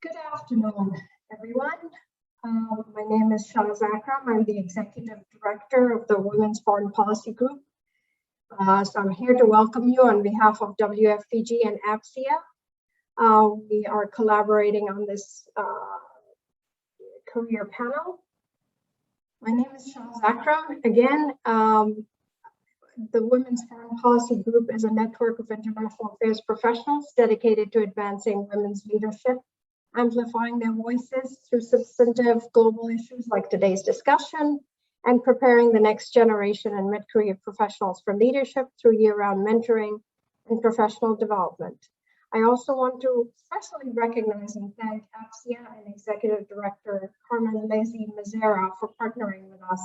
Good afternoon, everyone. My name is Shahz Akram. I'm the Executive Director of the Women's Foreign Policy Group. So I'm here to welcome you on behalf of WFPG and APSIA. We are collaborating on this career panel. My name is Shahz Akram. Again, the Women's Foreign Policy Group is a network of international affairs professionals dedicated to advancing women's leadership, amplifying their voices through substantive global issues like today's discussion, and preparing the next generation and mid-career professionals for leadership through year-round mentoring and professional development. I also want to especially recognize and thank APSIA and Executive Director Carmen Lezi Mazera for partnering with us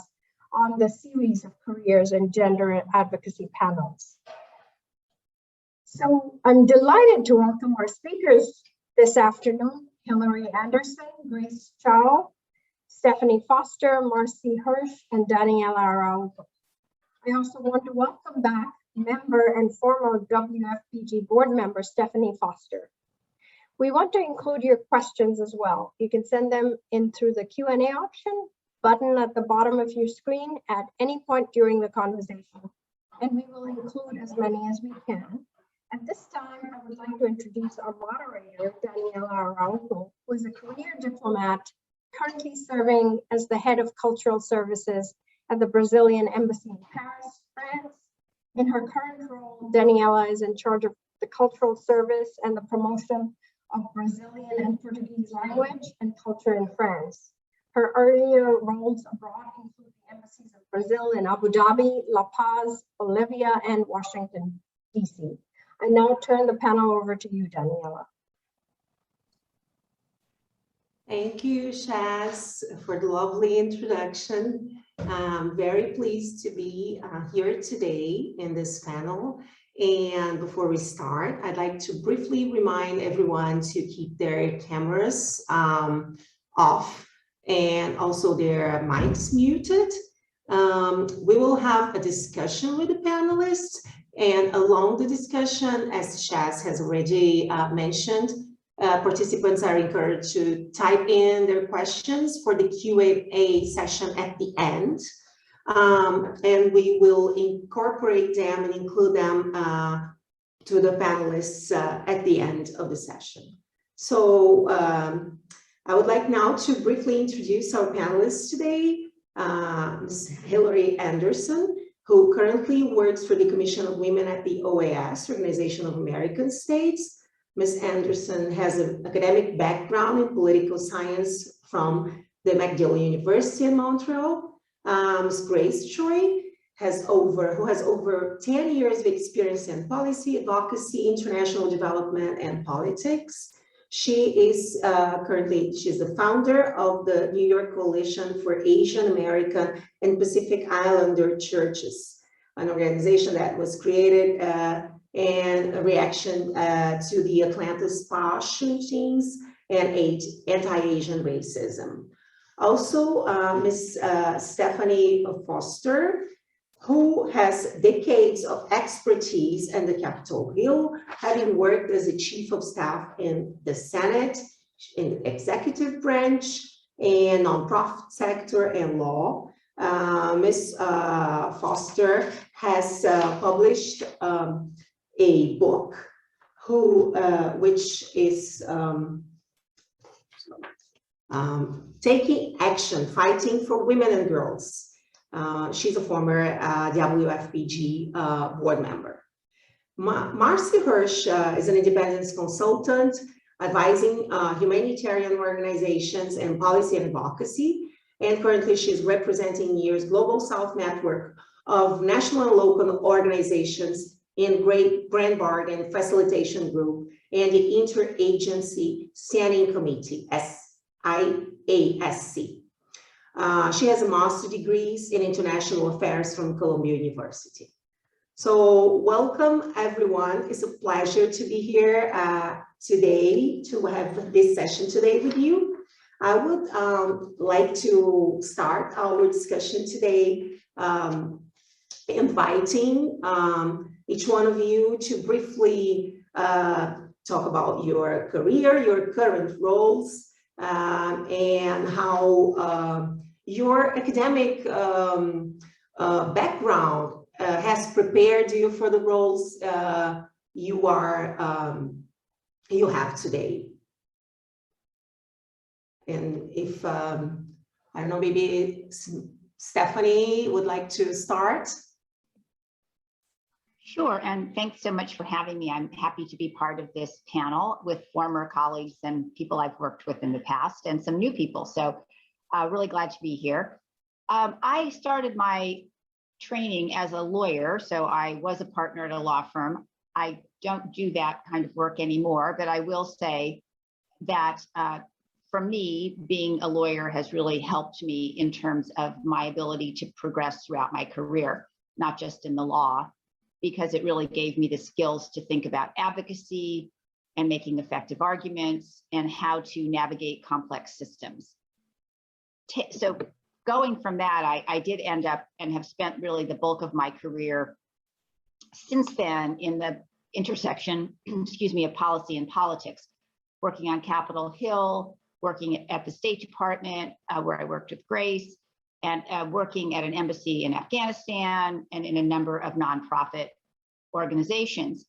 on the series of careers and gender advocacy panels. So I'm delighted to welcome our speakers this afternoon: Hilary Anderson, Grace Chow, Stephanie Foster, Marcy Hirsch, and Daniela Araujo. I also want to welcome back member and former WFPG board member, Stephanie Foster. We want to include your questions as well. You can send them in through the Q&A option button at the bottom of your screen at any point during the conversation, and we will include as many as we can. At this time, I would like to introduce our moderator, Daniela Araujo, who is a career diplomat currently serving as the head of cultural services at the Brazilian Embassy in Paris, France. In her current role, Daniela is in charge of the cultural service and the promotion of Brazilian and Portuguese language and culture in France. Her earlier roles abroad include the embassies of Brazil in Abu Dhabi, La Paz, Bolivia, and Washington, D.C. I now turn the panel over to you, Daniela. Thank you, Shaz, for the lovely introduction. I'm very pleased to be here today in this panel. And before we start, I'd like to briefly remind everyone to keep their cameras off and also their mics muted. We will have a discussion with the panelists, and along the discussion, as Shaz has already mentioned, participants are encouraged to type in their questions for the Q&A session at the end. And we will incorporate them and include them to the panelists at the end of the session. So I would like now to briefly introduce our panelists today. Ms. Hilary Anderson, who currently works for the Commission of Women at the OAS, Organization of American States. Ms. Anderson has an academic background in political science from the McGill University in Montreal. Ms. Grace Choi, who has over 10 years of experience in policy, advocacy, international development, and politics. She is she's the founder of the New York Coalition for Asian American and Pacific Islander Churches, an organization that was created in a reaction to the Atlanta spa shootings and anti-Asian racism. Also, Ms. Stephanie Foster, who has decades of expertise in the Capitol Hill, having worked as a chief of staff in the Senate, in the executive branch, and nonprofit sector and law. Ms. Foster has published a book which is Taking Action, Fighting for Women and Girls. She's a former WFPG board member. Marcy Hirsch is an independence consultant advising humanitarian organizations and policy and advocacy. And currently she's representing YEAR's Global South Network of national and local organizations in Great Grand Bargain Facilitation Group and the Interagency Standing Committee, IASC. She has a master's degrees in international affairs from Columbia University. So welcome everyone. It's a pleasure to be here today to have this session today with you. I would like to start our discussion today inviting each one of you to briefly talk about your career, your current roles, and how your academic background has prepared you for the roles you have today. And if, I don't know, maybe Stephanie would like to start. Sure, and thanks so much for having me. I'm happy to be part of this panel with former colleagues and people I've worked with in the past and some new people. So really glad to be here. I started my training as a lawyer, so I was a partner at a law firm. I don't do that kind of work anymore, but I will say that for me, being a lawyer has really helped me in terms of my ability to progress throughout my career, not just in the law, because it really gave me the skills to think about advocacy and making effective arguments and how to navigate complex systems. So going from that, I did end up and have spent really the bulk of my career since then in the intersection, excuse me, of policy and politics, working on Capitol Hill, working at the State Department, where I worked with Grace, and working at an embassy in Afghanistan and in a number of nonprofit organizations.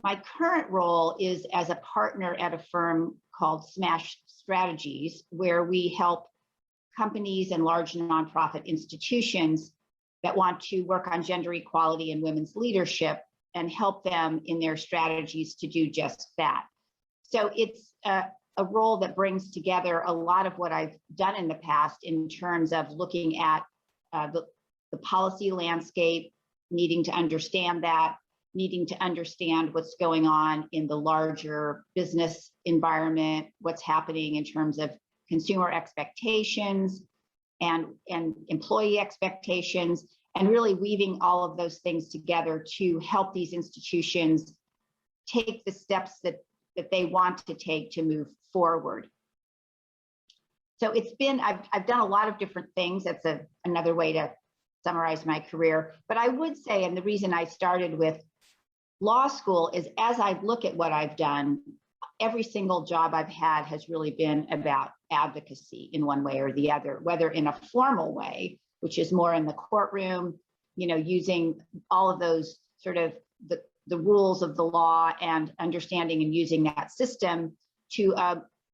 My current role is as a partner at a firm called Smash Strategies, where we help companies and large nonprofit institutions that want to work on gender equality and women's leadership and help them in their strategies to do just that. So it's a role that brings together a lot of what I've done in the past in terms of looking at the policy landscape, needing to understand that, needing to understand what's going on in the larger business environment, what's happening in terms of consumer expectations and employee expectations, and really weaving all of those things together to help these institutions take the steps that they want to take to move forward. So it's been, I've done a lot of different things. That's another way to summarize my career. But I would say, and the reason I started with law school is as I look at what I've done, every single job I've had has really been about advocacy in one way or the other, whether in a formal way, which is more in the courtroom, you know, using all of those sort of the rules of the law and understanding and using that system to,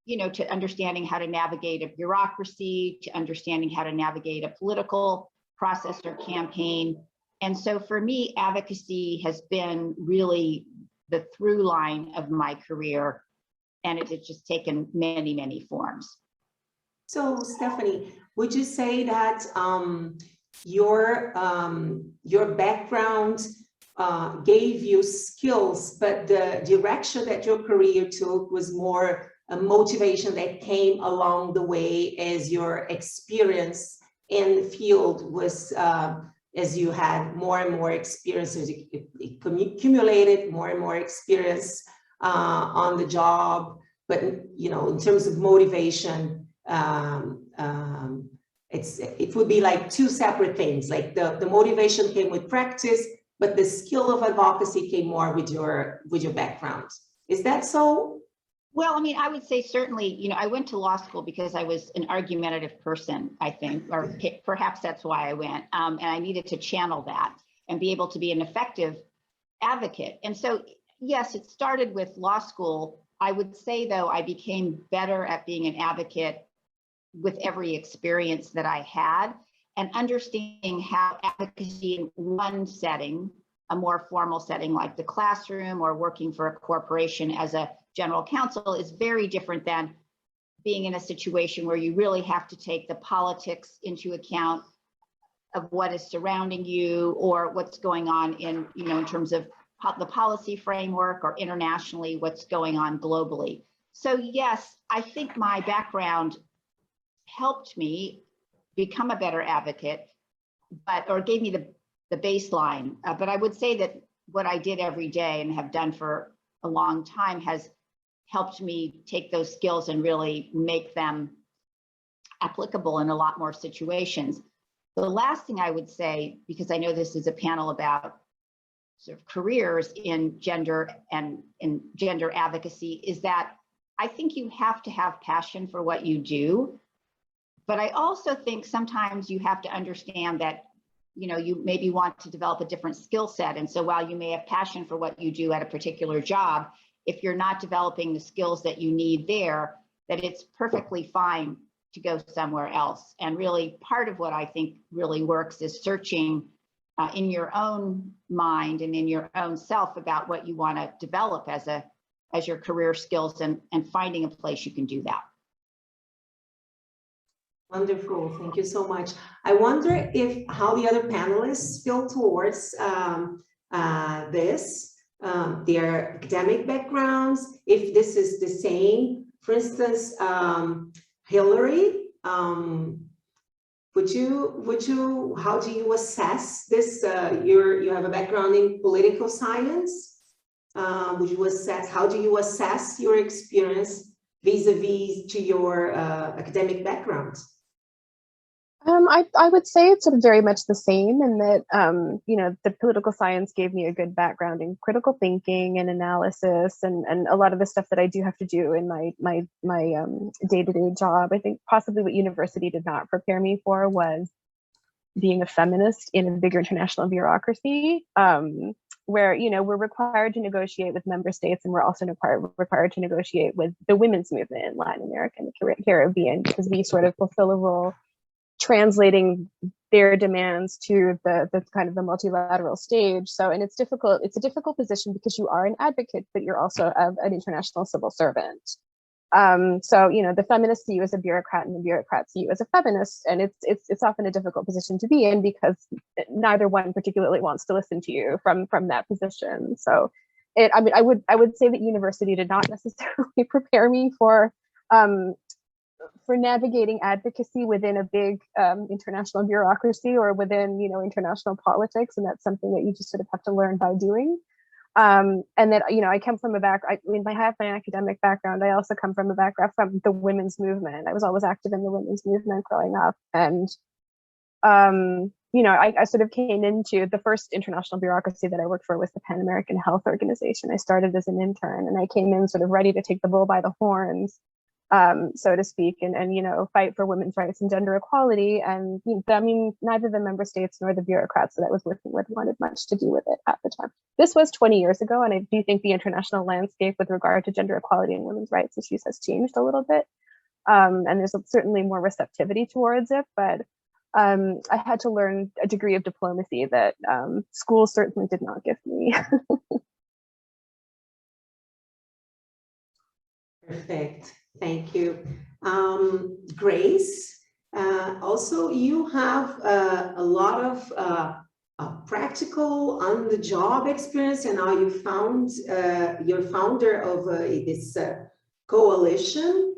you know, to understanding how to navigate a bureaucracy, to understanding how to navigate a political process or campaign. And so for me, advocacy has been really the through line of my career, and it's just taken many, many forms. So Stephanie, would you say that your background gave you skills, but the direction that your career took was more a motivation that came along the way as your experience in the field was, as you had more and more experiences, it accumulated more and more experience on the job, but you know, in terms of motivation, it would be like two separate things. Like the motivation came with practice, but the skill of advocacy came more with your background. Is that so? Well, I mean, I would say certainly, you know, I went to law school because I was an argumentative person, I think, or perhaps that's why I went. And I needed to channel that and be able to be an effective advocate. And so, yes, it started with law school. I would say, though, I became better at being an advocate with every experience that I had, and understanding how advocacy in one setting, a more formal setting like the classroom or working for a corporation as a general counsel, is very different than being in a situation where you really have to take the politics into account of what is surrounding you or what's going on in, you know, in terms of the policy framework or internationally, what's going on globally. So yes, I think my background helped me become a better advocate, or gave me the baseline. But I would say that what I did every day and have done for a long time has helped me take those skills and really make them applicable in a lot more situations. The last thing I would say, because I know this is a panel about sort of careers in gender and in gender advocacy is that I think you have to have passion for what you do. But I also think sometimes you have to understand that, you maybe want to develop a different skill set. And so while you may have passion for what you do at a particular job, if you're not developing the skills that you need there, that it's perfectly fine to go somewhere else. And really part of what I think really works is searching in your own mind and in your own self about what you want to develop as your career skills and finding a place you can do that. Wonderful, thank you so much. I wonder how the other panelists feel towards this, their academic backgrounds, if this is the same. For instance, Hilary, how do you assess this? You have a background in political science. How do you assess your experience vis-a-vis to your academic background? I would say it's sort of very much the same in that, the political science gave me a good background in critical thinking and analysis and a lot of the stuff that I do have to do in my day-to-day job. I think possibly what university did not prepare me for was being a feminist in a bigger international bureaucracy, where, we're required to negotiate with member states, and we're also required to negotiate with the women's movement in Latin America and the Caribbean, because we sort of fulfill a role translating their demands to the kind of the multilateral stage. So, and it's a difficult position because you are an advocate, but you're also an international civil servant. So, the feminists see you as a bureaucrat and the bureaucrats see you as a feminist. And it's often a difficult position to be in because neither one particularly wants to listen to you from that position. So I would say that university did not necessarily prepare me for navigating advocacy within a big international bureaucracy or within, international politics. And that's something that you just sort of have to learn by doing. And then, I come from I have my academic background. I also come from a background from the women's movement. I was always active in the women's movement growing up. And, I sort of came into the first international bureaucracy that I worked for was the Pan American Health Organization. I started as an intern and I came in sort of ready to take the bull by the horns, so to speak, and fight for women's rights and gender equality. And neither the member states nor the bureaucrats that I was working with wanted much to do with it at the time. This was 20 years ago, and I do think the international landscape with regard to gender equality and women's rights issues has changed a little bit. And there's certainly more receptivity towards it, but I had to learn a degree of diplomacy that school certainly did not give me. Perfect. Thank you. Grace, also you have a lot of practical on-the-job experience, and now you found you're founder of this coalition.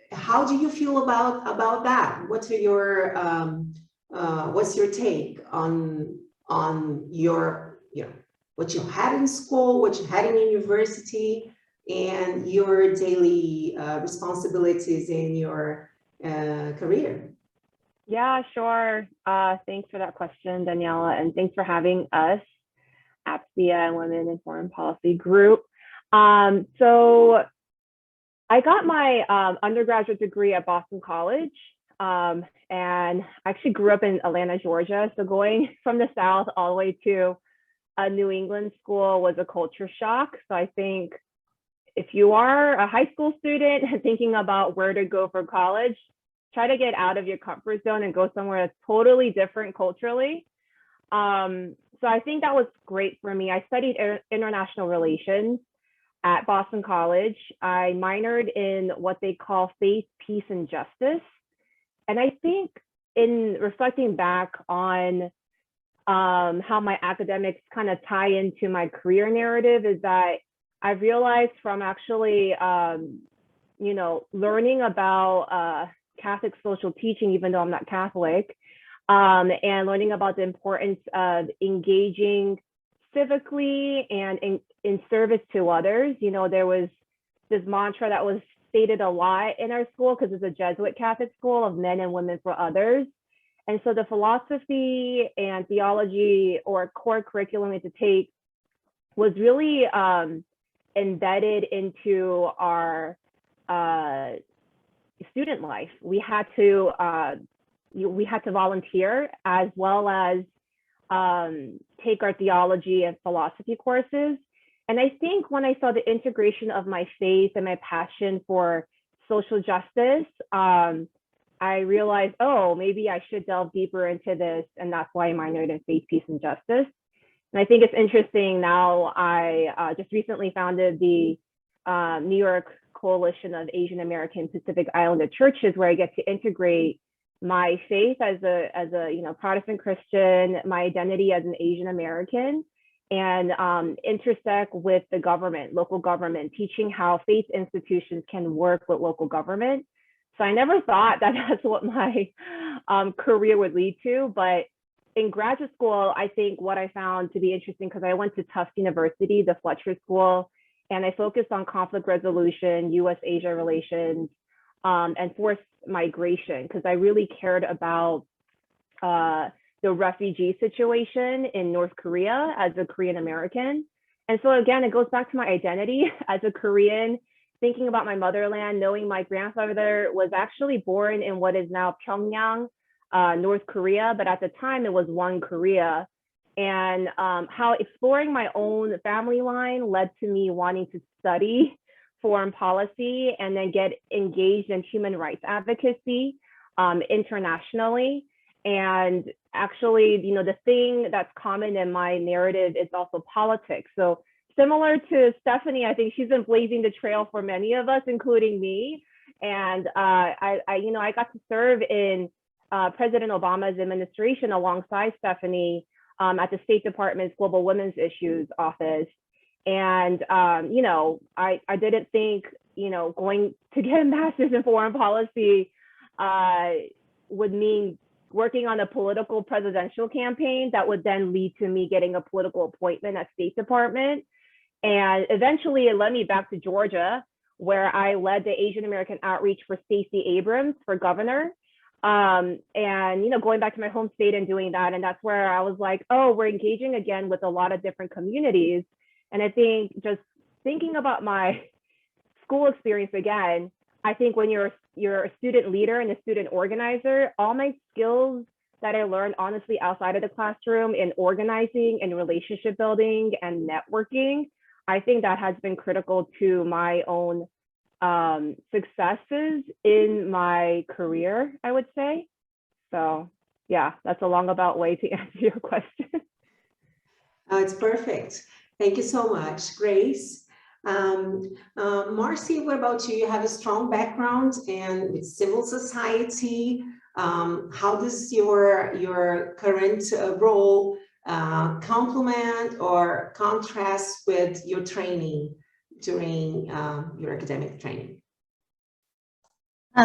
How do you feel about that? What's your take on your what you had in school, what you had in university, and your daily responsibilities in your career? Yeah, sure. Thanks for that question, Daniela, and thanks for having us, APSIA and Women in Foreign Policy Group. So I got my undergraduate degree at Boston College, and I actually grew up in Atlanta, Georgia. So going from the South all the way to a New England school was a culture shock. So I think if you are a high school student thinking about where to go for college, try to get out of your comfort zone and go somewhere that's totally different culturally. So I think that was great for me. I studied international relations at Boston College. I minored in what they call faith, peace, and justice. And I think in reflecting back on how my academics kind of tie into my career narrative is that I've realized from actually, learning about Catholic social teaching, even though I'm not Catholic, and learning about the importance of engaging civically and in service to others. There was this mantra that was stated a lot in our school because it's a Jesuit Catholic school of men and women for others. And so the philosophy and theology or core curriculum we had to take was really embedded into our student life. We had to volunteer as well as take our theology and philosophy courses. And I think when I saw the integration of my faith and my passion for social justice, I realized, oh, maybe I should delve deeper into this. And that's why I minored in faith, peace, and justice. And I think it's interesting now, I just recently founded the New York Coalition of Asian American Pacific Islander Churches, where I get to integrate my faith as a Protestant Christian, my identity as an Asian American, and intersect with the government, local government, teaching how faith institutions can work with local government. So I never thought that that's what my career would lead to, but in graduate school, I think what I found to be interesting, because I went to Tufts University, the Fletcher School, and I focused on conflict resolution, US-Asia relations, and forced migration, because I really cared about the refugee situation in North Korea as a Korean American. And so again, it goes back to my identity as a Korean, thinking about my motherland, knowing my grandfather was actually born in what is now Pyongyang, North Korea, but at the time it was one Korea. And how exploring my own family line led to me wanting to study foreign policy and then get engaged in human rights advocacy internationally. And actually, the thing that's common in my narrative is also politics. So similar to Stephanie, I think she's been blazing the trail for many of us, including me. And I got to serve in President Obama's administration alongside Stephanie at the State Department's Global Women's Issues Office. And, I didn't think, going to get a master's in foreign policy would mean working on a political presidential campaign that would then lead to me getting a political appointment at State Department. And eventually it led me back to Georgia, where I led the Asian American outreach for Stacey Abrams for governor. And, going back to my home state and doing that. And that's where I was like, oh, we're engaging again with a lot of different communities. And I think just thinking about my school experience again, I think when you're a student leader and a student organizer, all my skills that I learned honestly outside of the classroom in organizing and relationship building and networking, I think that has been critical to my own successes in my career, I would say. So yeah, that's a long about way to answer your question. Oh, it's perfect. Thank you so much, Grace. Marcy, what about you? You have a strong background in with civil society. How does your current role complement or contrast with your training during your academic training?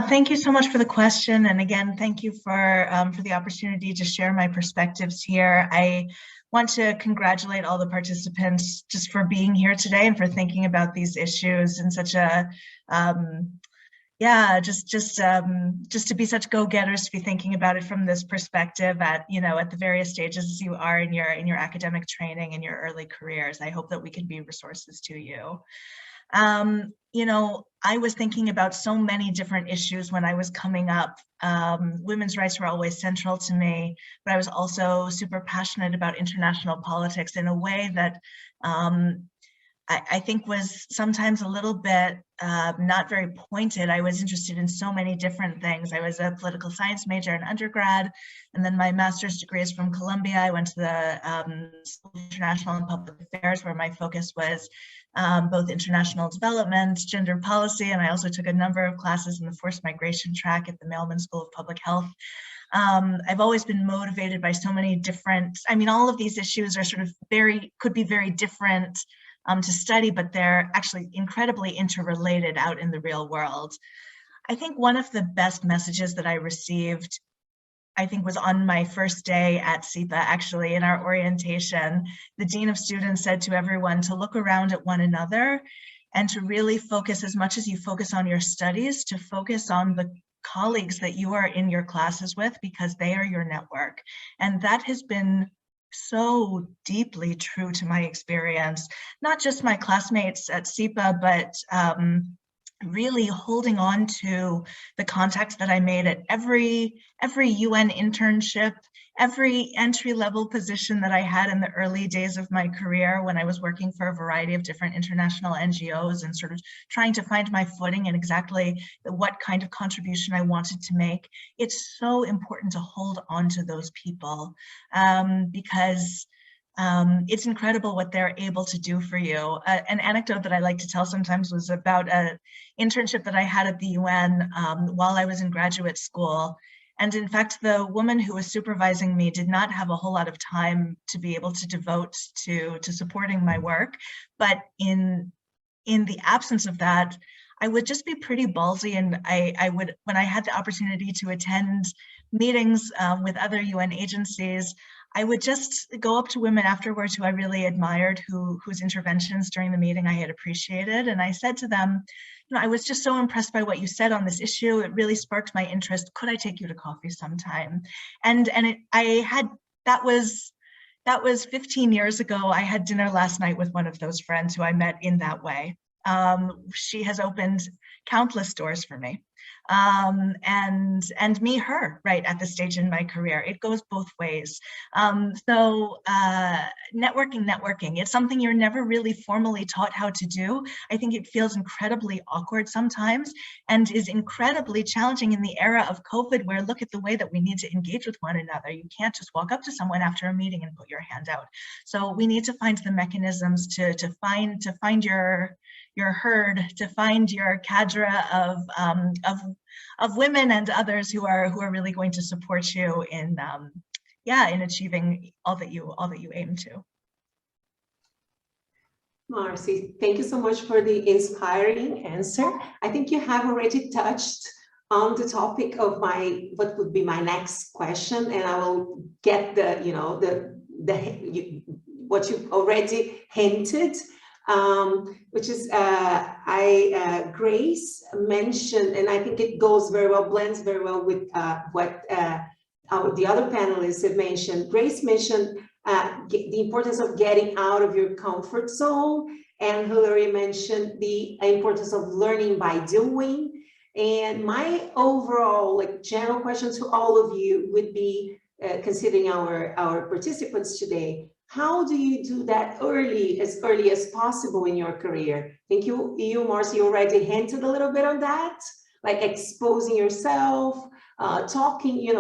Thank you so much for the question. And again, thank you for the opportunity to share my perspectives here. I want to congratulate all the participants just for being here today and for thinking about these issues in such a, just to be such go-getters, to be thinking about it from this perspective at the various stages you are in your academic training and your early careers. I hope that we can be resources to you. I was thinking about so many different issues when I was coming up. Women's rights were always central to me, but I was also super passionate about international politics in a way that I think was sometimes a little bit not very pointed. I was interested in so many different things. I was a political science major in undergrad, and then my master's degree is from Columbia. I went to the School of International and Public Affairs, where my focus was both international development, gender policy, and I also took a number of classes in the forced migration track at the Mailman School of Public Health. I've always been motivated by so many different, all of these issues are sort of could be very different to study, but they're actually incredibly interrelated out in the real world. I think one of the best messages that I received, was on my first day at SEPA, actually, in our orientation. The Dean of Students said to everyone to look around at one another and to really focus, as much as you focus on your studies, to focus on the colleagues that you are in your classes with, because they are your network. And that has been so deeply true to my experience, not just my classmates at SIPA, but really holding on to the contacts that I made at every UN internship, every entry-level position that I had in the early days of my career when I was working for a variety of different international NGOs and sort of trying to find my footing and exactly what kind of contribution I wanted to make. It's so important to hold on to those people because it's incredible what they're able to do for you. An anecdote that I like to tell sometimes was about an internship that I had at the UN while I was in graduate school. And in fact, the woman who was supervising me did not have a whole lot of time to be able to devote to supporting my work. But in the absence of that, I would just be pretty ballsy, and I would, when I had the opportunity to attend meetings with other UN agencies, I would just go up to women afterwards who I really admired, whose interventions during the meeting I had appreciated. And I said to them, you know, I was just so impressed by what you said on this issue. It really sparked my interest. Could I take you to coffee sometime? And that was 15 years ago. I had dinner last night with one of those friends who I met in that way. She has opened countless doors for me. And me, her, right at this stage in my career. It goes both ways. Networking, it's something you're never really formally taught how to do. I think it feels incredibly awkward sometimes and is incredibly challenging in the era of COVID, where look at the way that we need to engage with one another. You can't just walk up to someone after a meeting and put your hand out. So we need to find the mechanisms to find your herd, to find your cadre of women and others who are really going to support you in achieving all that you aim to. Marcy, thank you so much for the inspiring answer. I think you have already touched on the topic of what would be my next question, and I will get what you already hinted. Which is Grace mentioned, and I think it goes very well, blends very well with what the other panelists have mentioned. Grace mentioned the importance of getting out of your comfort zone, and Hilary mentioned the importance of learning by doing. And my overall general question to all of you would be, considering our participants today, how do you do that as early as possible in your career? I think you, Marcy, already hinted a little bit on that, like exposing yourself, talking,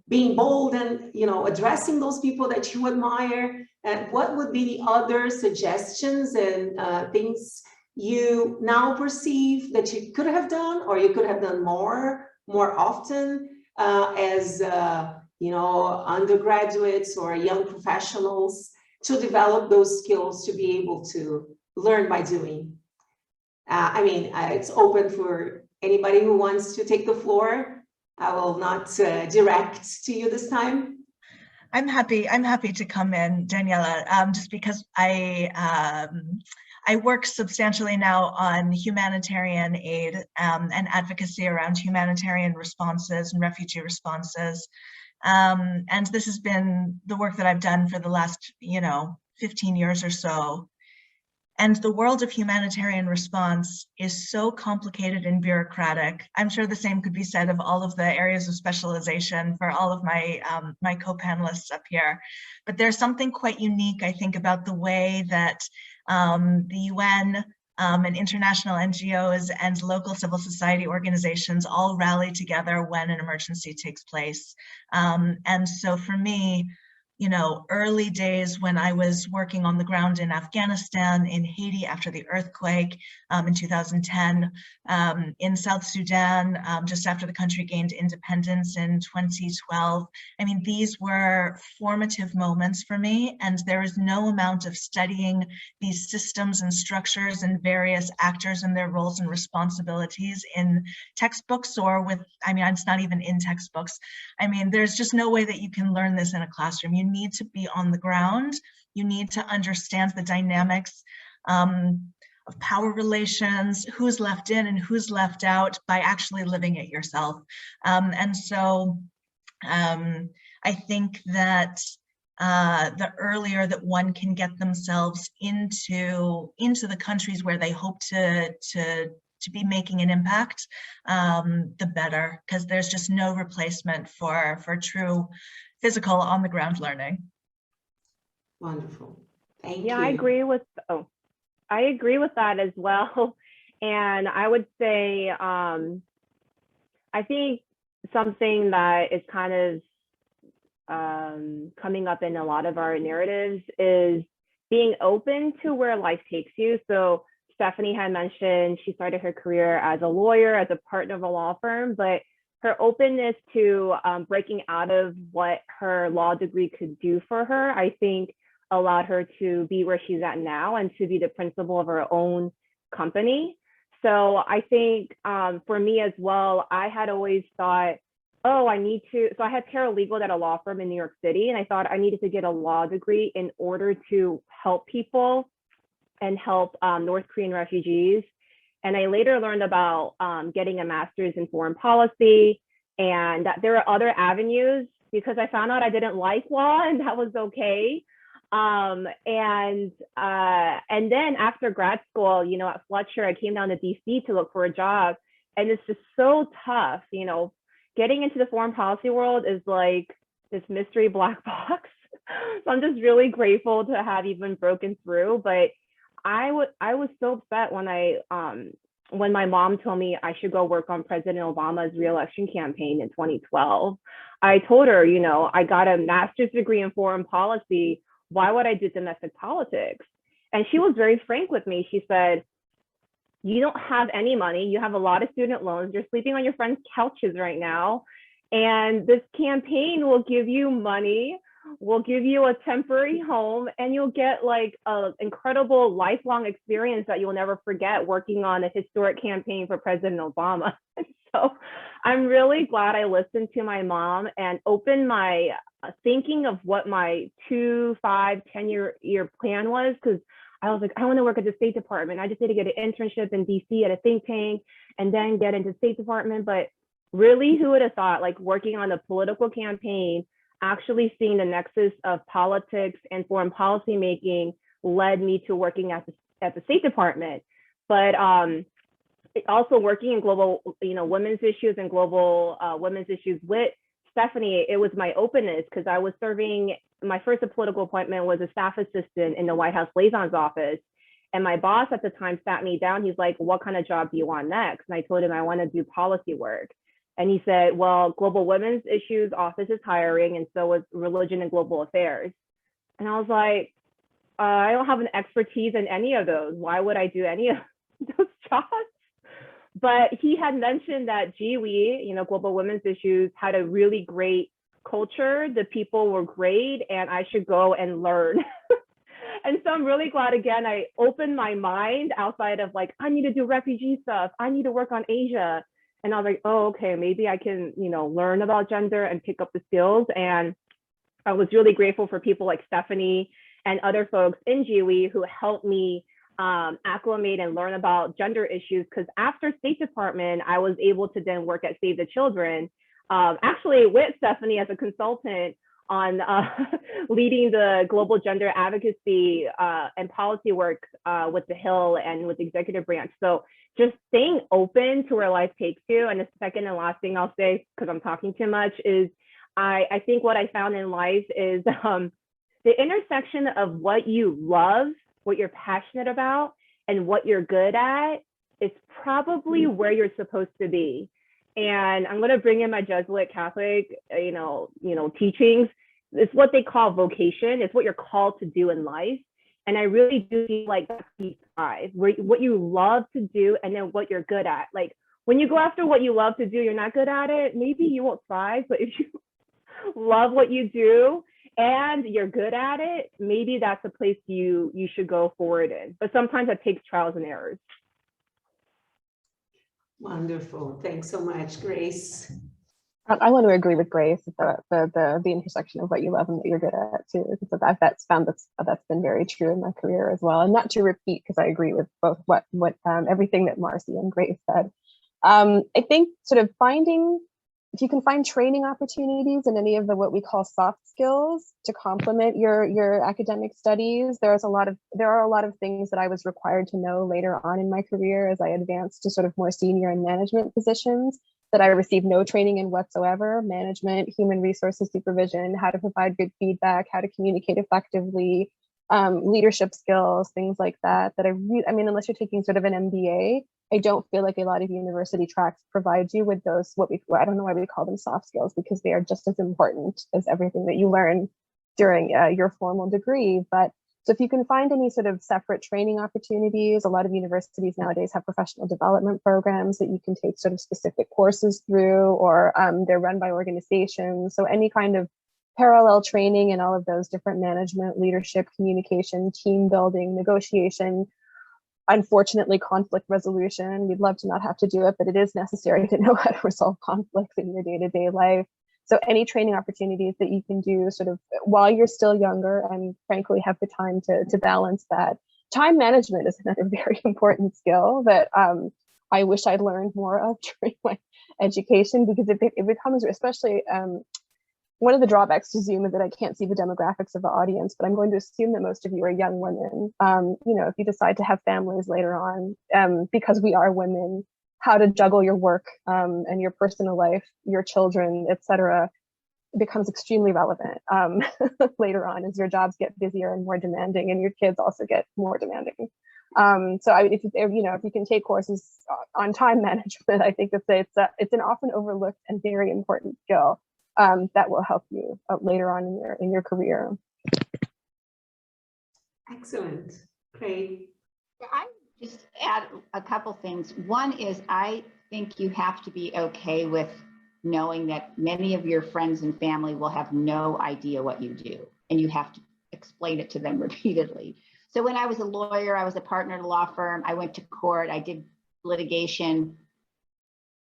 being bold and, addressing those people that you admire. And what would be the other suggestions and things you now perceive that you could have done, or you could have done more often as, undergraduates or young professionals, to develop those skills to be able to learn by doing? It's open for anybody who wants to take the floor. I will not direct to you this time. I'm happy to come in, Daniela, just because I work substantially now on humanitarian aid and advocacy around humanitarian responses and refugee responses. And this has been the work that I've done for the last, 15 years or so. And the world of humanitarian response is so complicated and bureaucratic. I'm sure the same could be said of all of the areas of specialization for all of my my co-panelists up here. But there's something quite unique, I think, about the way that the UN and international NGOs and local civil society organizations all rally together when an emergency takes place. And so for me, early days when I was working on the ground in Afghanistan, in Haiti after the earthquake in 2010, in South Sudan, just after the country gained independence in 2012. These were formative moments for me, and there is no amount of studying these systems and structures and various actors and their roles and responsibilities in textbooks or it's not even in textbooks. There's just no way that you can learn this in a classroom. You need to be on the ground. You need to understand the dynamics power relations, who's left in and who's left out, by actually living it yourself. And so I think that the earlier that one can get themselves into the countries where they hope to be making an impact, the better, because there's just no replacement for true physical on the ground learning. Wonderful. Thank Yeah, you. I agree with that as well. And I would say, I think something that is kind of coming up in a lot of our narratives is being open to where life takes you. So Stephanie had mentioned she started her career as a lawyer, as a partner of a law firm, but her openness to breaking out of what her law degree could do for her, I think allowed her to be where she's at now and to be the principal of her own company. So I think for me as well, I had always thought, oh, so I had paralegal at a law firm in New York City, and I thought I needed to get a law degree in order to help people and help North Korean refugees. And I later learned about getting a master's in foreign policy, and that there are other avenues, because I found out I didn't like law, and that was okay. And then after grad school, you know, at Fletcher, I came down to DC to look for a job, and it's just so tough. You know, getting into the foreign policy world is like this mystery black box. So I'm just really grateful to have even broken through. But I was so upset when my mom told me I should go work on President Obama's re-election campaign in 2012. I told her, you know, I got a master's degree in foreign policy. Why would I do domestic politics? And she was very frank with me. She said, you don't have any money. You have a lot of student loans. You're sleeping on your friends' couches right now. And this campaign will give you money, will give you a temporary home, and you'll get like an incredible lifelong experience that you'll never forget working on a historic campaign for President Obama. So I'm really glad I listened to my mom and opened my thinking of what my 2, 5, 10-year plan was, because I was like, I want to work at the State Department. I just need to get an internship in DC at a think tank and then get into State Department. But really, who would have thought, like, working on a political campaign, actually seeing the nexus of politics and foreign policy making led me to working at the State Department. But also working in global, you know, women's issues and global women's issues with Stephanie, it was my openness, because I was serving, my first political appointment was a staff assistant in the White House liaison's office. And my boss at the time sat me down. He's like, what kind of job do you want next? And I told him I want to do policy work. And he said, well, Global Women's Issues Office is hiring, and so is Religion and Global Affairs. And I was like, I don't have an expertise in any of those. Why would I do any of those jobs? But he had mentioned that GWE, you know, Global Women's Issues, had a really great culture. The people were great, and I should go and learn. And so I'm really glad, again, I opened my mind outside of like, I need to do refugee stuff. I need to work on Asia. And I was like, oh, okay, maybe I can, you know, learn about gender and pick up the skills. And I was really grateful for people like Stephanie and other folks in GWE who helped me acclimate and learn about gender issues. Because after State Department, I was able to then work at Save the Children, actually with Stephanie as a consultant on leading the global gender advocacy and policy work with the Hill and with the executive branch. So just staying open to where life takes you. And the second and last thing I'll say, because I'm talking too much, is I think what I found in life is the intersection of what you love, what you're passionate about, and what you're good at is probably where you're supposed to be. And I'm going to bring in my Jesuit Catholic, you know, teachings. It's what they call vocation. It's what you're called to do in life. And I really do feel like that's piece 5, where what you love to do and then what you're good at. Like when you go after what you love to do, you're not good at it. Maybe you won't thrive, but if you love what you do and you're good at it, maybe that's a place you should go forward in. But sometimes it takes trials and errors. Wonderful. Thanks so much, Grace. I want to agree with Grace, the intersection of what you love and what you're good at too. Because that's been very true in my career as well. And not to repeat, because I agree with both what everything that Marcy and Grace said. I think sort of if you can find training opportunities in any of the what we call soft skills to complement your academic studies, there are a lot of things that I was required to know later on in my career as I advanced to sort of more senior and management positions that I received no training in whatsoever: management, human resources supervision, how to provide good feedback, how to communicate effectively, leadership skills, things like that. I mean, unless you're taking sort of an MBA, I don't feel like a lot of university tracks provide you with those, I don't know why we call them soft skills, because they are just as important as everything that you learn during your formal degree. But so if you can find any sort of separate training opportunities, a lot of universities nowadays have professional development programs that you can take sort of specific courses through, or they're run by organizations. So any kind of parallel training in all of those different management, leadership, communication, team building, negotiation, unfortunately, conflict resolution. We'd love to not have to do it, but it is necessary to know how to resolve conflicts in your day-to-day life. So any training opportunities that you can do sort of while you're still younger and frankly have the time to balance that. Time management is another very important skill that I wish I'd learned more of during my education, because it becomes, especially one of the drawbacks to Zoom is that I can't see the demographics of the audience, but I'm going to assume that most of you are young women. You know, if you decide to have families later on, because we are women, how to juggle your work and your personal life, your children, etc., becomes extremely relevant later on as your jobs get busier and more demanding, and your kids also get more demanding. So if you can take courses on time management, I think it's an often overlooked and very important skill that will help you later on in your career. Excellent, great. I just add a couple things. One is, I think you have to be okay with knowing that many of your friends and family will have no idea what you do, and you have to explain it to them repeatedly. So when I was a lawyer, I was a partner at a law firm, I went to court, I did litigation.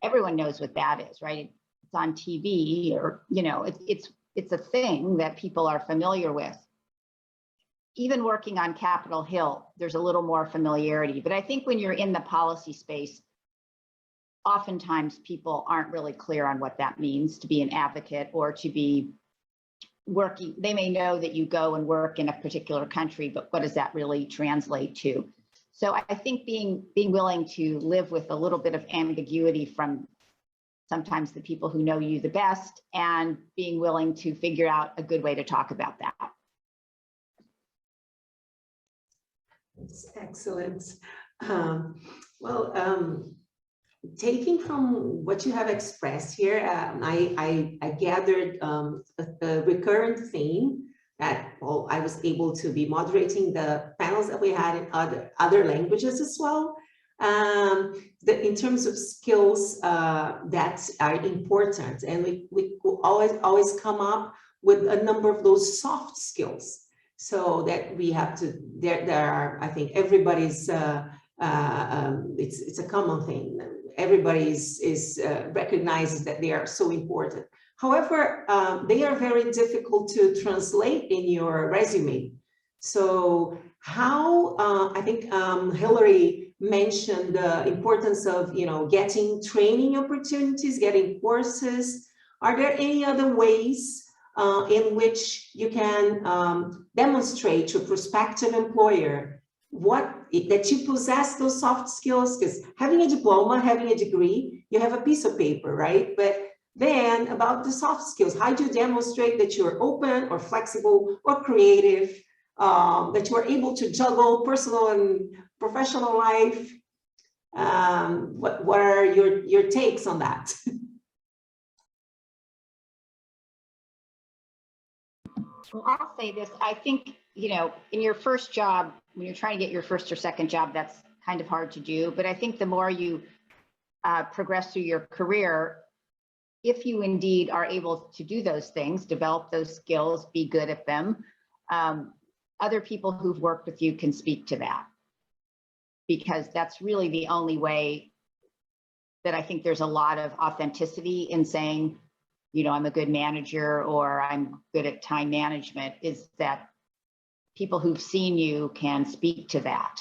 Everyone knows what that is, right? It's on TV, or, you know, it's a thing that people are familiar with. Even working on Capitol Hill, there's a little more familiarity. But I think when you're in the policy space, oftentimes people aren't really clear on what that means to be an advocate or to be working. They may know that you go and work in a particular country, but what does that really translate to? So I think being willing to live with a little bit of ambiguity from sometimes the people who know you the best, and being willing to figure out a good way to talk about that. That's excellent. Taking from what you have expressed here, I gathered a recurrent theme that, well, I was able to be moderating the panels that we had in other languages as well. In terms of skills that are important, and we always come up with a number of those soft skills. So that we have to, there are, I think everybody's, it's a common thing. Everybody recognizes that they are so important. However, they are very difficult to translate in your resume. So how, I think Hilary mentioned the importance of, getting training opportunities, getting courses. Are there any other ways in which you can demonstrate to a prospective employer that you possess those soft skills? Because having a diploma, having a degree, you have a piece of paper, right? But then about the soft skills, how do you demonstrate that you're open or flexible or creative, that you are able to juggle personal and professional life? What are your takes on that? Well, I'll say this. I think, in your first job, when you're trying to get your first or second job, that's kind of hard to do. But I think the more you progress through your career, if you indeed are able to do those things, develop those skills, be good at them, other people who've worked with you can speak to that. Because that's really the only way that I think there's a lot of authenticity in saying, I'm a good manager or I'm good at time management, is that people who've seen you can speak to that.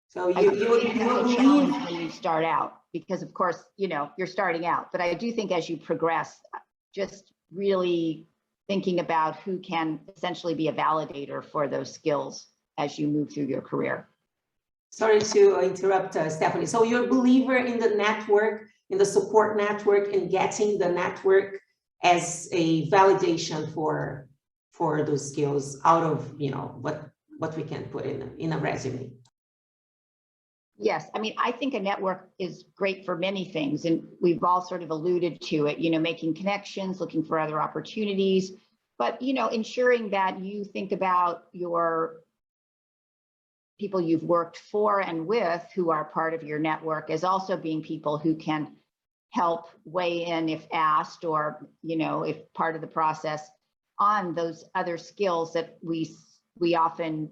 So I you think that's a believe, challenge when you start out, because of course, you're starting out, but I do think as you progress, just really thinking about who can essentially be a validator for those skills as you move through your career. sorry to interrupt, Stephanie. So you're a believer in the network, in the support network, and getting the network as a validation for those skills out of, what we can put in a resume. Yes, I mean, I think a network is great for many things, and we've all sort of alluded to it, making connections, looking for other opportunities, but, ensuring that you think about your people you've worked for and with who are part of your network as also being people who can help weigh in if asked, or, if part of the process on those other skills that we often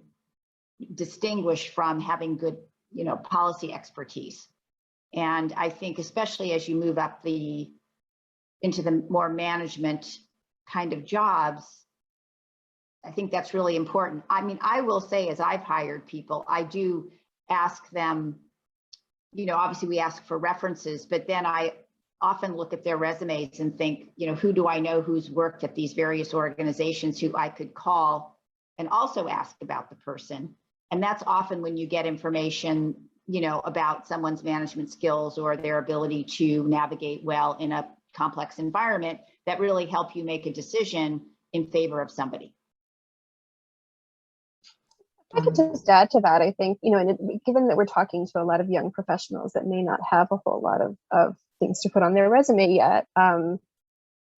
distinguish from having good policy expertise. And I think especially as you move up into the more management kind of jobs, I think that's really important. I mean, I will say, as I've hired people, I do ask them, obviously we ask for references, but then I often look at their resumes and think, who do I know who's worked at these various organizations who I could call and also ask about the person. And that's often when you get information, about someone's management skills or their ability to navigate well in a complex environment that really help you make a decision in favor of somebody. I could just add to that. I think, and given that we're talking to a lot of young professionals that may not have a whole lot of things to put on their resume yet,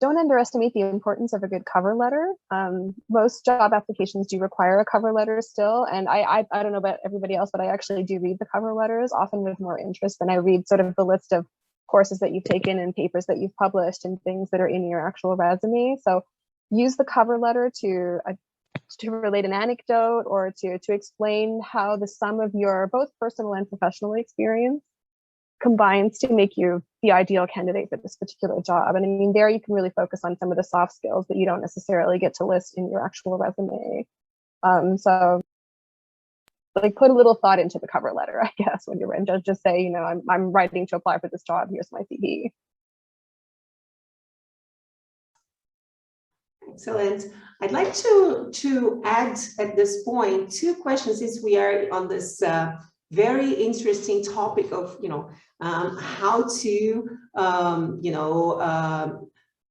don't underestimate the importance of a good cover letter. Most job applications do require a cover letter still. And I don't know about everybody else, but I actually do read the cover letters, often with more interest than I read sort of the list of courses that you've taken and papers that you've published and things that are in your actual resume. So use the cover letter to relate an anecdote or to explain how the sum of your both personal and professional experience combines to make you the ideal candidate for this particular job. And I mean, there you can really focus on some of the soft skills that you don't necessarily get to list in your actual resume. So like put a little thought into the cover letter, I guess, when you're in. Just say, I'm writing to apply for this job. Here's my CV. Excellent. I'd like to add at this point 2 questions, since we are on this very interesting topic of how to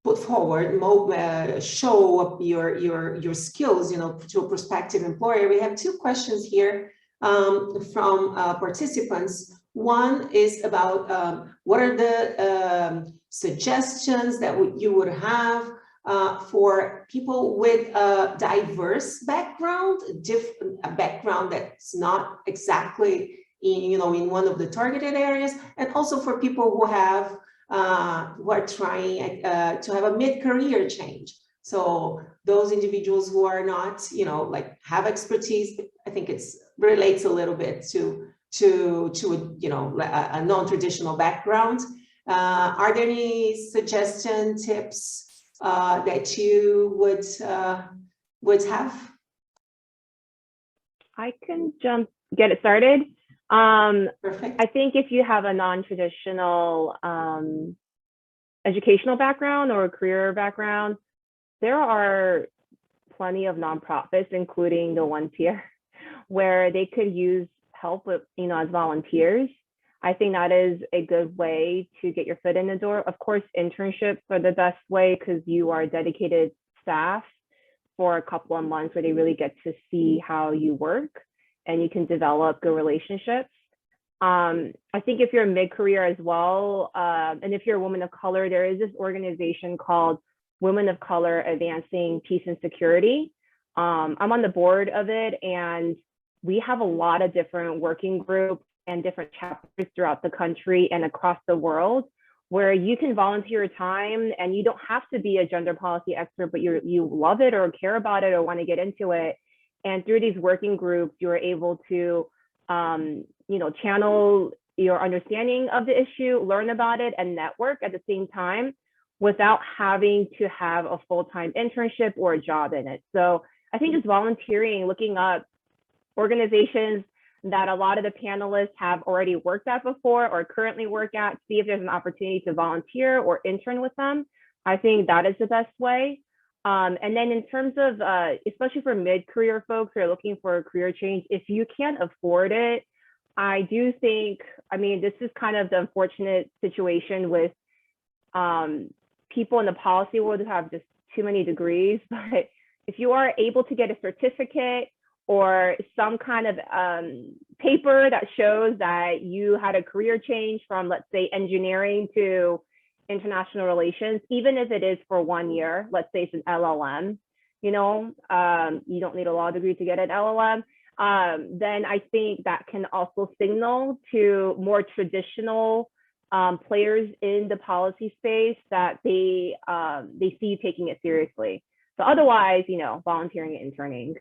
put forward, show up your skills to a prospective employer. We have 2 questions here from participants. One is about what are the suggestions that you would have for people with a diverse background, a background that's not exactly in one of the targeted areas, and also for people who are trying to have a mid-career change. So those individuals who are not, have expertise, I think relates a little bit to a non-traditional background. Are there any suggestion, tips that you would have? I can get it started. Perfect. I think if you have a non-traditional educational background or career background, there are plenty of nonprofits, including the ones here, where they could use help with, as volunteers. I think that is a good way to get your foot in the door. Of course, internships are the best way because you are dedicated staff for a couple of months where they really get to see how you work and you can develop good relationships. I think if you're mid-career as well, and if you're a woman of color, there is this organization called Women of Color Advancing Peace and Security. I'm on the board of it, and we have a lot of different working groups and different chapters throughout the country and across the world where you can volunteer time, and you don't have to be a gender policy expert, but you love it or care about it or want to get into it. And through these working groups, you're able to channel your understanding of the issue, learn about it, and network at the same time, without having to have a full-time internship or a job in it. So I think just volunteering, looking up organizations that a lot of the panelists have already worked at before or currently work at, see if there's an opportunity to volunteer or intern with them. I think that is the best way. And then in terms of, especially for mid-career folks who are looking for a career change, if you can't afford it, I do think, I mean, this is kind of the unfortunate situation with people in the policy world who have just too many degrees, but if you are able to get a certificate or some kind of paper that shows that you had a career change from, let's say, engineering to international relations, even if it is for 1 year, let's say it's an LLM, you know, you don't need a law degree to get an LLM, then I think that can also signal to more traditional players in the policy space that they see you taking it seriously. So otherwise, you know, volunteering and interning.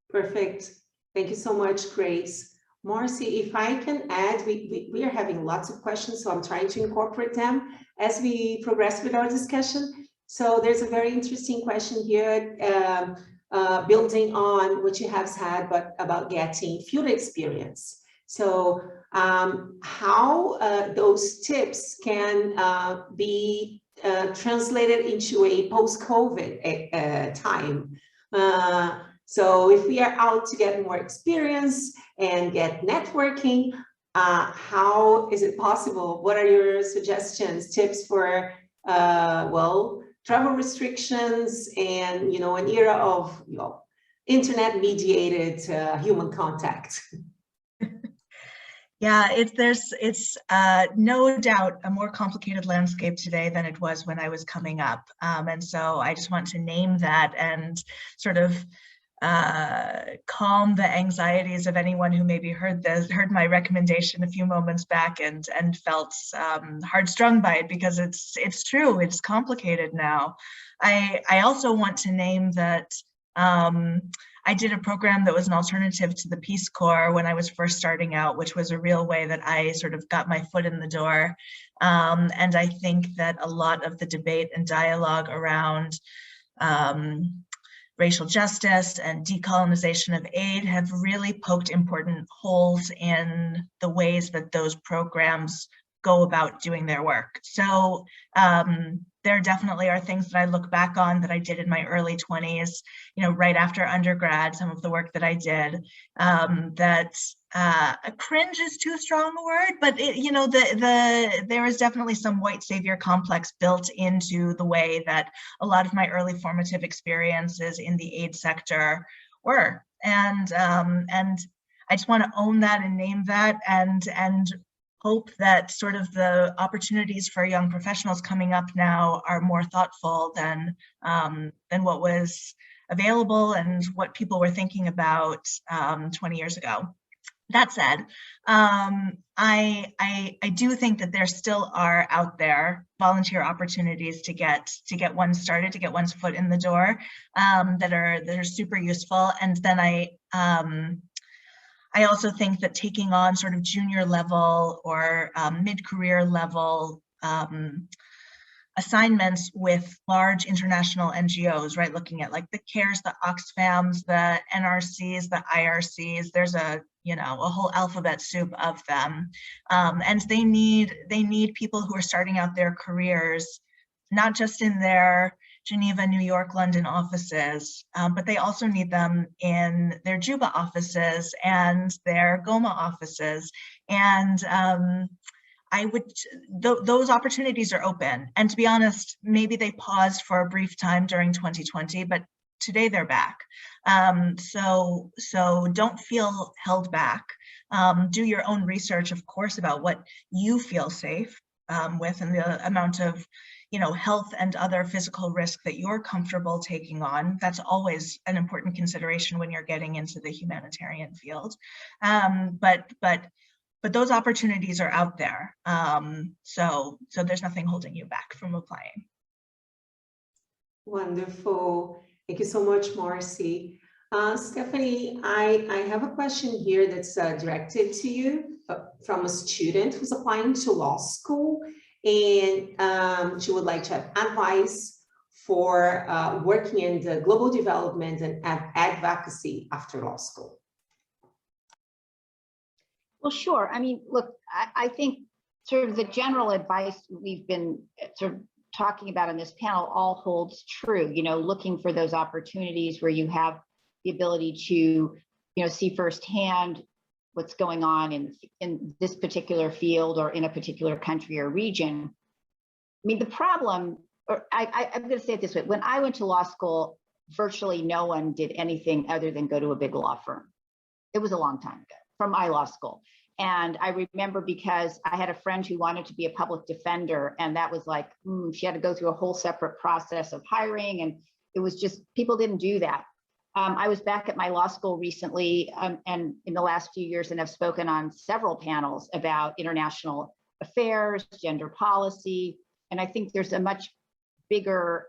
Perfect. Thank you so much, Grace. Marcy, if I can add, we are having lots of questions, so I'm trying to incorporate them as we progress with our discussion. So there's a very interesting question here, building on what you have said, but about getting field experience. So how those tips can be translated into a post-COVID time. So if we are out to get more experience and get networking, how is it possible? What are your suggestions, tips for, well, travel restrictions and, you know, an era of, you know, internet mediated human contact? Yeah, it's no doubt a more complicated landscape today than it was when I was coming up. And so I just want to name that and sort of calm the anxieties of anyone who maybe heard my recommendation a few moments back and felt hard-strung by it, because it's true, it's complicated now. I also want to name that I did a program that was an alternative to the Peace Corps when I was first starting out, which was a real way that I sort of got my foot in the door. And I think that a lot of the debate and dialogue around racial justice and decolonization of aid have really poked important holes in the ways that those programs go about doing their work. So there definitely are things that I look back on that I did in my early 20s, you know, right after undergrad, some of the work that I did, that cringe is too strong a word, but it, you know, there is definitely some white savior complex built into the way that a lot of my early formative experiences in the aid sector were. And I just want to own that and name that, and hope that sort of the opportunities for young professionals coming up now are more thoughtful than what was available and what people were thinking about 20 years ago. That said, I do think that there still are out there volunteer opportunities to get one started, to get one's foot in the door, that are super useful. And then I also think that taking on sort of junior level or mid-career level assignments with large international NGOs, right? Looking at like the CARES, the Oxfams, the NRCs, the IRCs, there's a whole alphabet soup of them. And they need people who are starting out their careers, not just in their Geneva, New York, London offices, but they also need them in their Juba offices and their Goma offices. And those opportunities are open. And to be honest, maybe they paused for a brief time during 2020, but today they're back. So don't feel held back. Do your own research, of course, about what you feel safe with and the amount of health and other physical risk that you're comfortable taking on. That's always an important consideration when you're getting into the humanitarian field. But those opportunities are out there. So there's nothing holding you back from applying. Wonderful. Thank you so much, Marcy. Stephanie, I have a question here that's directed to you from a student who's applying to law school. and she would like to have advice for working in the global development and advocacy after law school. Well, sure. I mean, look, I think sort of the general advice we've been sort of talking about in this panel all holds true, you know, looking for those opportunities where you have the ability to, you know, see firsthand what's going on in this particular field or in a particular country or region. I mean, the problem, or I'm going to say it this way, when I went to law school, virtually no one did anything other than go to a big law firm. It was a long time ago from my law school. And I remember because I had a friend who wanted to be a public defender, and that was like, she had to go through a whole separate process of hiring. And it was just, people didn't do that. I was back at my law school recently and in the last few years, and have spoken on several panels about international affairs, gender policy. And I think there's a much bigger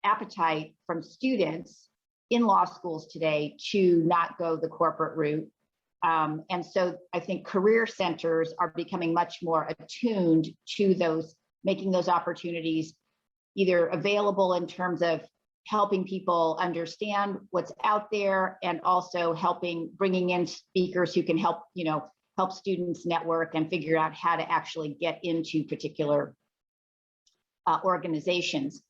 appetite from students in law schools today to not go the corporate route. And so I think career centers are becoming much more attuned to those, making those opportunities either available in terms of helping people understand what's out there, and also bringing in speakers who can help, you know, help students network and figure out how to actually get into particular organizations.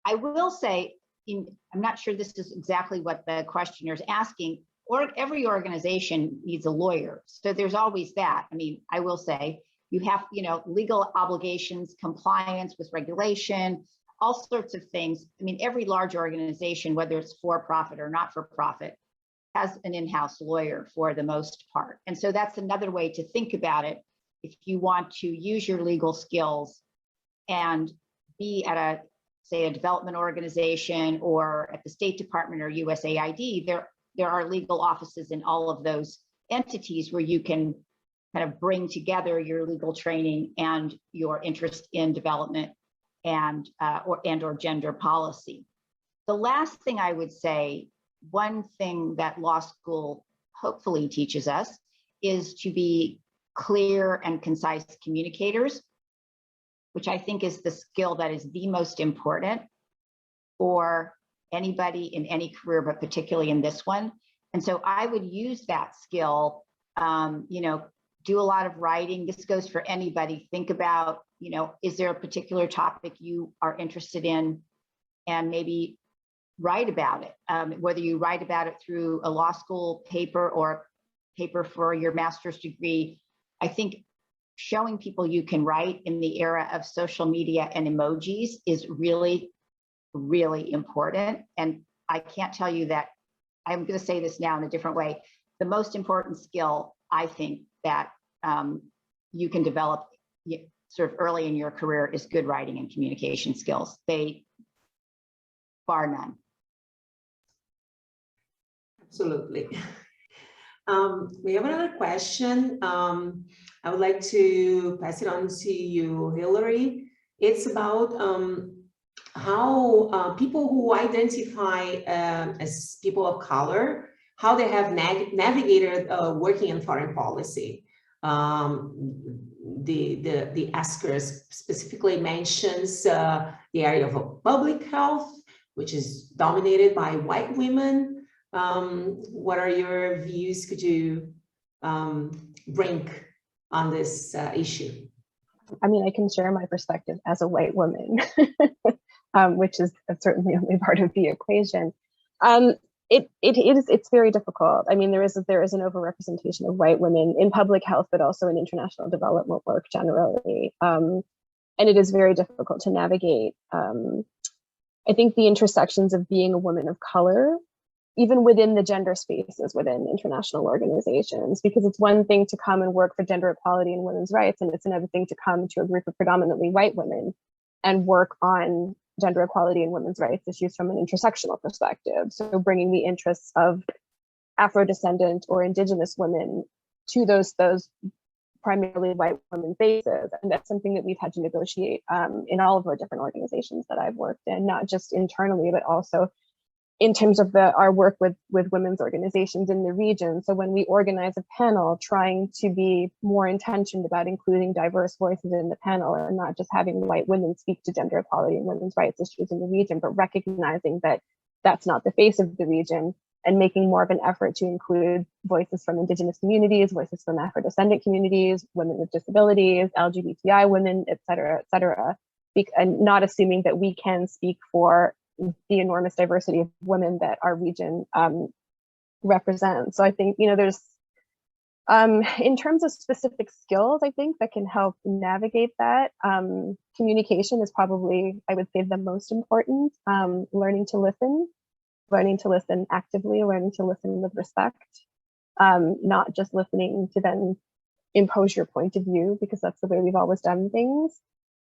I will say, I'm not sure this is exactly what the questioner is asking, or every organization needs a lawyer. So there's always that. I mean, I will say you have, you know, legal obligations, compliance with regulation, all sorts of things. I mean, every large organization, whether it's for-profit or not for-profit, has an in-house lawyer for the most part. And so that's another way to think about it. If you want to use your legal skills and be at a, say, a development organization or at the State Department or USAID, there are legal offices in all of those entities where you can kind of bring together your legal training and your interest in development and or gender policy. The last thing I would say, one thing that law school hopefully teaches us is to be clear and concise communicators, which I think is the skill that is the most important for anybody in any career, but particularly in this one. And so I would use that skill, you know, do a lot of writing. This goes for anybody. Think about, you know, is there a particular topic you are interested in, and maybe write about it, whether you write about it through a law school paper or paper for your master's degree. I think showing people you can write in the era of social media and emojis is really, really important. And I can't tell you that, I'm going to say this now in a different way. The most important skill, I think, that you can develop sort of early in your career is good writing and communication skills. They, bar none. Absolutely. We have another question. I would like to pass it on to you, Hilary. It's about how people who identify as people of color, how they have navigated working in foreign policy. The askers specifically mentions the area of public health, which is dominated by white women. What are your views? Could you bring on this issue? I mean, I can share my perspective as a white woman, which is certainly only part of the equation. It's very difficult. I mean, there is an overrepresentation of white women in public health, but also in international development work generally. And it is very difficult to navigate. I think the intersections of being a woman of color, even within the gender spaces within international organizations, because it's one thing to come and work for gender equality and women's rights, and it's another thing to come to a group of predominantly white women and work on gender equality and women's rights issues from an intersectional perspective. So bringing the interests of Afro-descendant or Indigenous women to those primarily white women bases. And that's something that we've had to negotiate in all of our different organizations that I've worked in, not just internally, but also in terms of our work with women's organizations in the region. So when we organize a panel, trying to be more intentioned about including diverse voices in the panel and not just having white women speak to gender equality and women's rights issues in the region, but recognizing that that's not the face of the region, and making more of an effort to include voices from Indigenous communities, voices from Afro-descendant communities, women with disabilities, LGBTI women, et cetera, and not assuming that we can speak for the enormous diversity of women that our region represents. So I think, there's, in terms of specific skills, I think that can help navigate that. Communication is probably, I would say, the most important. Learning to listen actively, learning to listen with respect, not just listening to then impose your point of view, because that's the way we've always done things.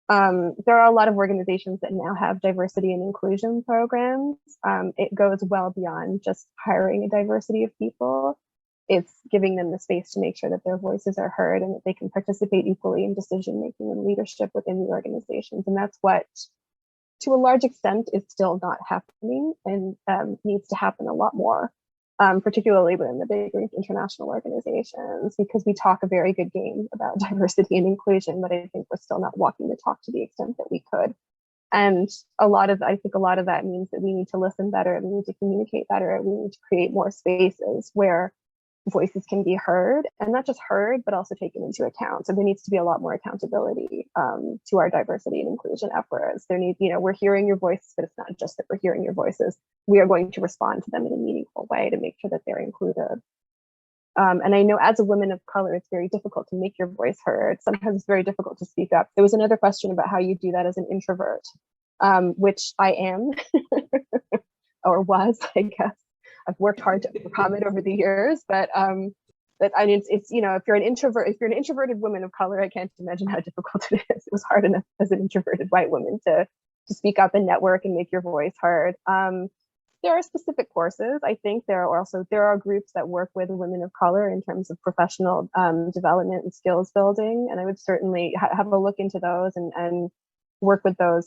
There are a lot of organizations that now have diversity and inclusion programs. It goes well beyond just hiring a diversity of people. It's giving them the space to make sure that their voices are heard and that they can participate equally in decision-making and leadership within the organizations. And that's what, to a large extent, is still not happening and needs to happen a lot more, particularly within the bigger international organizations, because we talk a very good game about diversity and inclusion, but I think we're still not walking the talk to the extent that we could. And I think a lot of that means that we need to listen better, we need to communicate better, we need to create more spaces where voices can be heard, and not just heard, but also taken into account. So there needs to be a lot more accountability to our diversity and inclusion efforts. We're hearing your voices, but it's not just that we're hearing your voices. We are going to respond to them in a meaningful way to make sure that they're included. And I know as a woman of color, it's very difficult to make your voice heard. Sometimes it's very difficult to speak up. There was another question about how you do that as an introvert, which I am, or was, I guess. I've worked hard to overcome it over the years, but it's if you're an introverted woman of color, I can't imagine how difficult it is. It was hard enough as an introverted white woman to speak up and network and make your voice heard. There are specific courses. I think there are groups that work with women of color in terms of professional development and skills building, and I would certainly have a look into those and work with a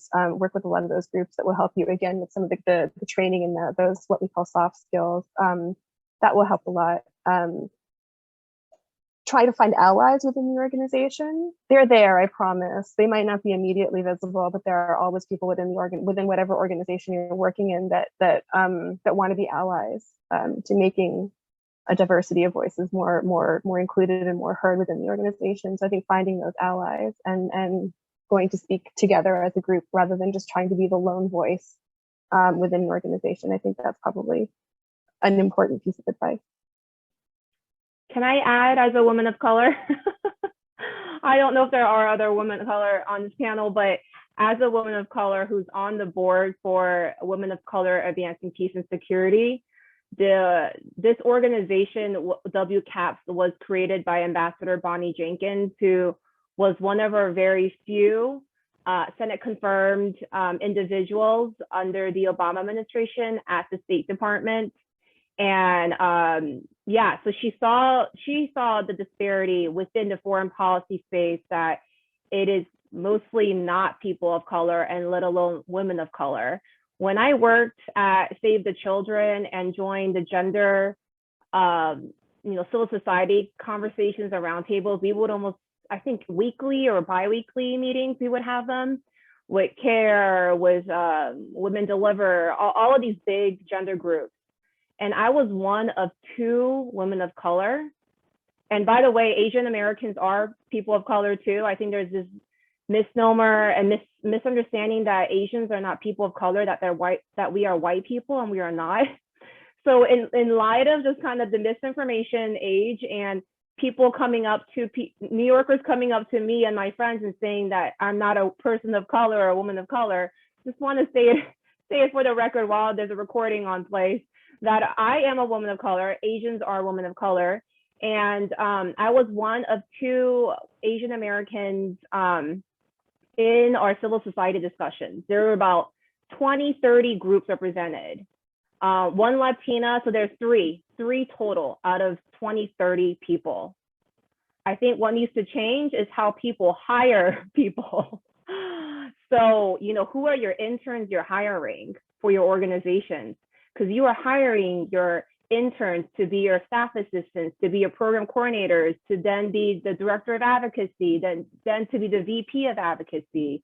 lot of those groups that will help you again with some of the training and those what we call soft skills. That will help a lot. Try to find allies within the organization. They're there, I promise. They might not be immediately visible, but there are always people within whatever organization you're working in that want to be allies to making a diversity of voices more included and more heard within the organization. So I think finding those allies and going to speak together as a group rather than just trying to be the lone voice within an organization. I think that's probably an important piece of advice. Can I add, as a woman of color? I don't know if there are other women of color on this panel, but as a woman of color who's on the board for Women of Color Advancing Peace and Security, this organization, WCAPS, was created by Ambassador Bonnie Jenkins, who was one of our very few Senate-confirmed individuals under the Obama administration at the State Department. And so she saw the disparity within the foreign policy space, that it is mostly not people of color and let alone women of color. When I worked at Save the Children and joined the gender, civil society conversations and roundtables, we would almost, I think, weekly or bi-weekly meetings, we would have them with CARE, with Women Deliver, all of these big gender groups. And I was one of 2 women of color. And by the way, Asian Americans are people of color too. I think there's this misnomer and misunderstanding that Asians are not people of color, that they're white, that we are white people, and we are not. So in light of just kind of the misinformation age and people coming up to New Yorkers coming up to me and my friends and saying that I'm not a person of color or a woman of color, just want to say it for the record while there's a recording on place, that I am a woman of color. Asians are women of color. And I was one of 2 Asian Americans in our civil society discussions. There were about 20, 30 groups represented. 1 Latina, so there's 3 total out of 20, 30 people. I think what needs to change is how people hire people. So, who are your interns you're hiring for your organizations? because you are hiring your interns to be your staff assistants, to be your program coordinators, to then be the director of advocacy, then to be the VP of advocacy.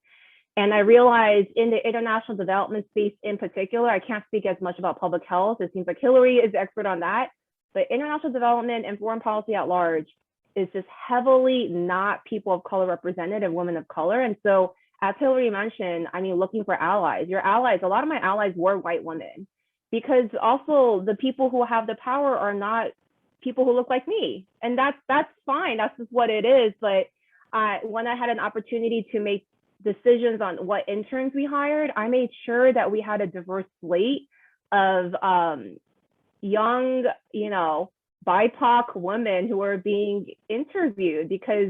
And I realized in the international development space in particular, I can't speak as much about public health. It seems like Hilary is the expert on that, but international development and foreign policy at large is just heavily not people of color represented and women of color. And so as Hilary mentioned, I mean, looking for allies, your allies, a lot of my allies were white women, because also the people who have the power are not people who look like me. And that's fine, that's just what it is. But when I had an opportunity to make decisions on what interns we hired, I made sure that we had a diverse slate of young, BIPOC women who are being interviewed, because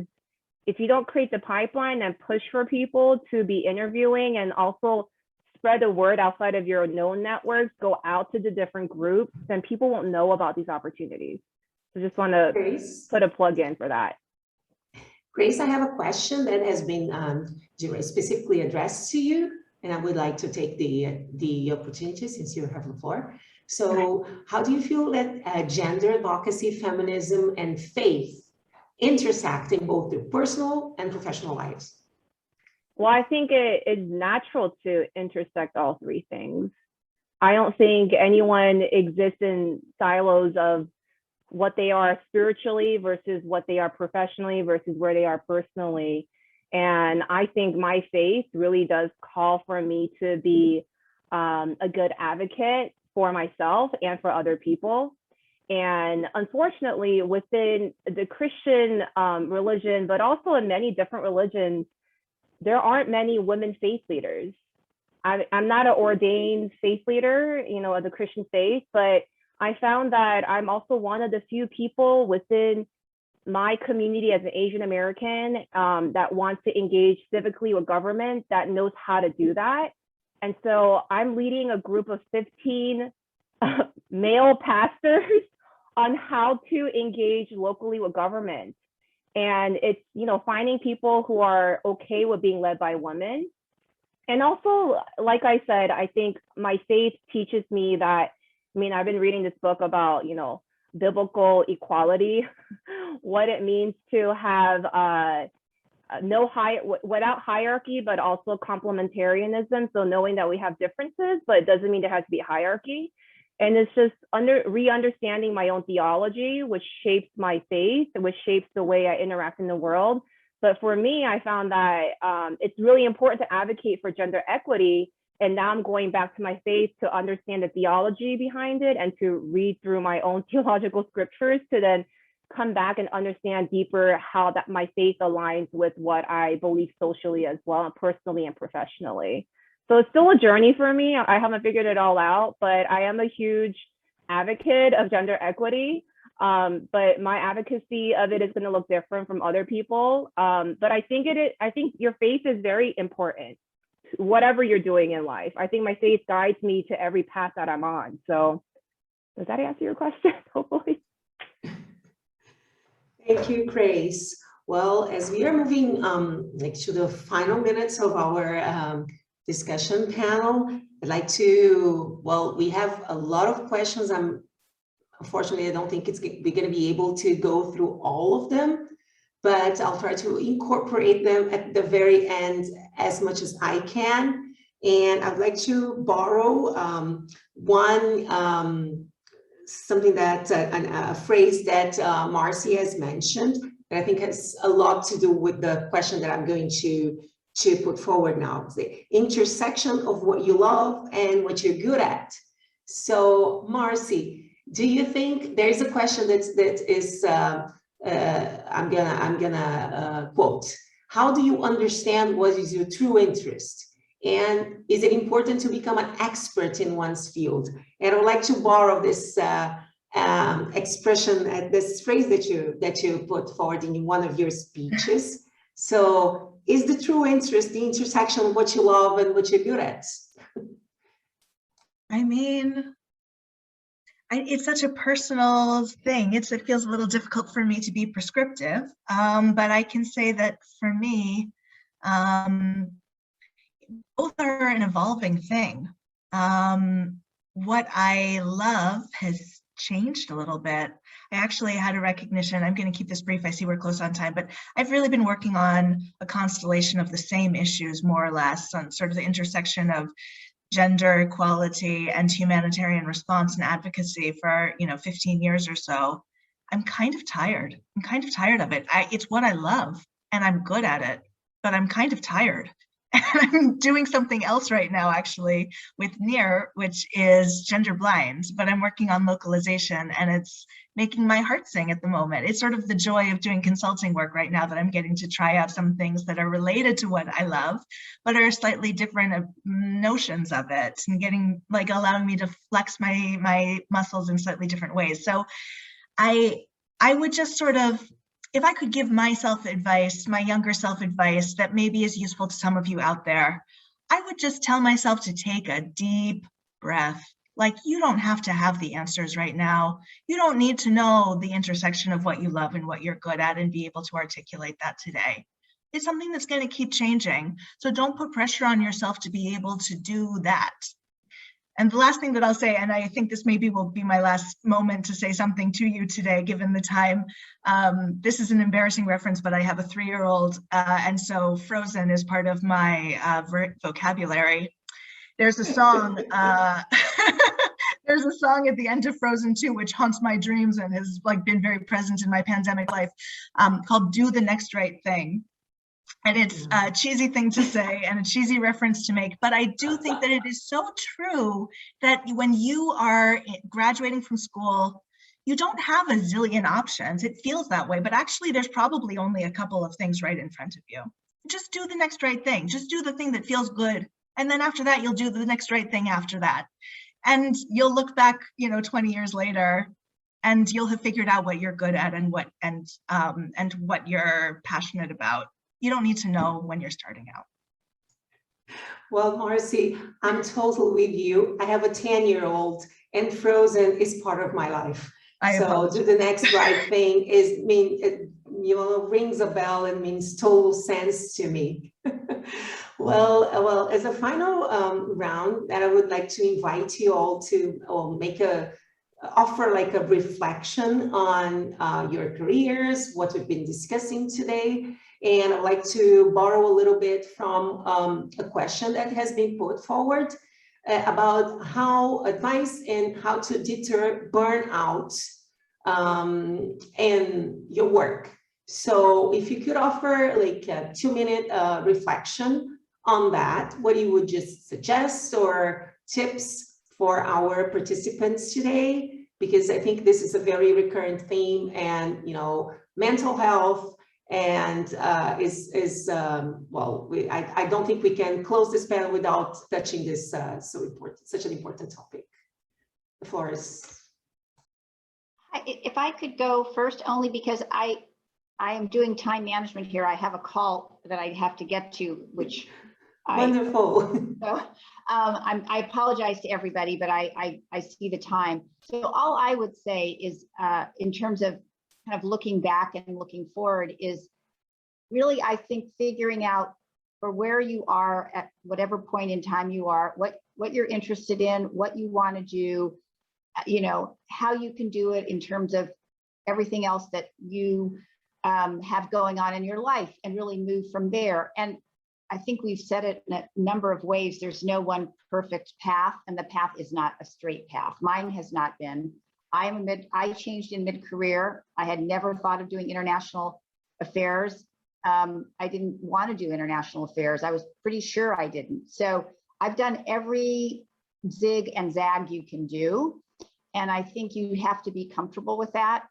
if you don't create the pipeline and push for people to be interviewing and also spread the word outside of your known networks, go out to the different groups, then people won't know about these opportunities. So just want to put a plug in for that. Grace, I have a question that has been specifically addressed to you, and I would like to take the opportunity since you have the floor. So how do you feel that gender advocacy, feminism, and faith intersect in both their personal and professional lives? Well, I think it's natural to intersect all three things. I don't think anyone exists in silos of what they are spiritually versus what they are professionally versus where they are personally. And I think my faith really does call for me to be a good advocate for myself and for other people. And unfortunately, within the Christian religion, but also in many different religions, there aren't many women faith leaders. I'm not an ordained faith leader, of the Christian faith, but I found that I'm also one of the few people within my community as an Asian American that wants to engage civically with government, that knows how to do that. And so I'm leading a group of 15 male pastors on how to engage locally with government. And it's, finding people who are okay with being led by women. And also, like I said, I think my faith teaches me that, I've been reading this book about, biblical equality, what it means to have without hierarchy, but also complementarianism. So knowing that we have differences, but it doesn't mean there has to be hierarchy. And it's just re-understanding my own theology, which shapes my faith, which shapes the way I interact in the world. But for me, I found that it's really important to advocate for gender equity. And now I'm going back to my faith to understand the theology behind it and to read through my own theological scriptures to then come back and understand deeper how that my faith aligns with what I believe socially as well, personally and professionally. So it's still a journey for me. I haven't figured it all out, but I am a huge advocate of gender equity. But my advocacy of it is going to look different from other people. But I think I think your faith is very important, whatever you're doing in life. I think my faith guides me to every path that I'm on. So does that answer your question? Hopefully. Thank you, Grace. Well, as we are moving to the final minutes of our discussion panel, I'd like to, we have a lot of questions. Unfortunately, I don't think we're going to be able to go through all of them, but I'll try to incorporate them at the very end as much as I can. And I'd like to borrow something that, a phrase that Marcy has mentioned, that I think has a lot to do with the question that I'm going to put forward now. It's the intersection of what you love and what you're good at. So Marcy, do you think there's a question that is, I'm gonna quote, how do you understand what is your true interest? And is it important to become an expert in one's field? And I would like to borrow this expression, this phrase that you put forward in one of your speeches. So is the true interest the intersection of what you love and what you're good at? It's such a personal thing. It feels a little difficult for me to be prescriptive, but I can say that for me, both are an evolving thing. what I love has changed a little bit. I actually had a recognition, I'm going to keep this brief, I see we're close on time, but I've really been working on a constellation of the same issues, more or less, on sort of the intersection of gender equality and humanitarian response and advocacy for 15 years or so. I'm kind of tired. I'm kind of tired of it. It's what I love and I'm good at it, but I'm kind of tired. And I'm doing something else right now, actually, with NEAR, which is gender blind, but I'm working on localization and it's making my heart sing at the moment. It's sort of the joy of doing consulting work right now that I'm getting to try out some things that are related to what I love, but are slightly different notions of it and getting, like, allowing me to flex my muscles in slightly different ways. So I would just sort of, if I could give myself advice, my younger self advice that maybe is useful to some of you out there, I would just tell myself to take a deep breath. Like, you don't have to have the answers right now. You don't need to know the intersection of what you love and what you're good at and be able to articulate that today. It's something that's going to keep changing. So don't put pressure on yourself to be able to do that. And the last thing that I'll say, and I think this maybe will be my last moment to say something to you today, given the time. This is an embarrassing reference, but I have a 3-year-old, and so Frozen is part of my vocabulary. There's a song, there's a song at the end of Frozen 2, which haunts my dreams and has been very present in my pandemic life, called "Do the Next Right Thing." And it's a cheesy thing to say and a cheesy reference to make, but I do think that it is so true that when you are graduating from school, you don't have a zillion options. It feels that way, but actually there's probably only a couple of things right in front of you. Just do the next right thing. Just do the thing that feels good. And then after that, you'll do the next right thing after that. And you'll look back, 20 years later, and you'll have figured out what you're good at and what you're passionate about. You don't need to know when you're starting out. Well, Marcy, I'm totally with you. I have a 10-year-old and Frozen is part of my life. So do the next right thing rings a bell and means total sense to me. Well, as a final round, that I would like to invite you all to offer a reflection on your careers, what we've been discussing today. And I'd like to borrow a little bit from a question that has been put forward about how advice and how to deter burnout in your work. So if you could offer a 2-minute reflection on that, what you would just suggest or tips for our participants today, because I think this is a very recurrent theme, and mental health and I don't think we can close this panel without touching this such an important topic. The floor is. If I could go first, only because I am doing time management here. I have a call that I have to get to, which wonderful. I apologize to everybody, but I see the time. So all I would say is, in terms of kind of looking back and looking forward, is really, I think, figuring out for where you are at whatever point in time you are, what you're interested in, what you want to do, how you can do it in terms of everything else that you have going on in your life, and really move from there. And I think we've said it in a number of ways. There's no one perfect path, and the path is not a straight path. Mine has not been. I changed in mid-career. I had never thought of doing international affairs. I didn't want to do international affairs. I was pretty sure I didn't. So I've done every zig and zag you can do. And I think you have to be comfortable with that,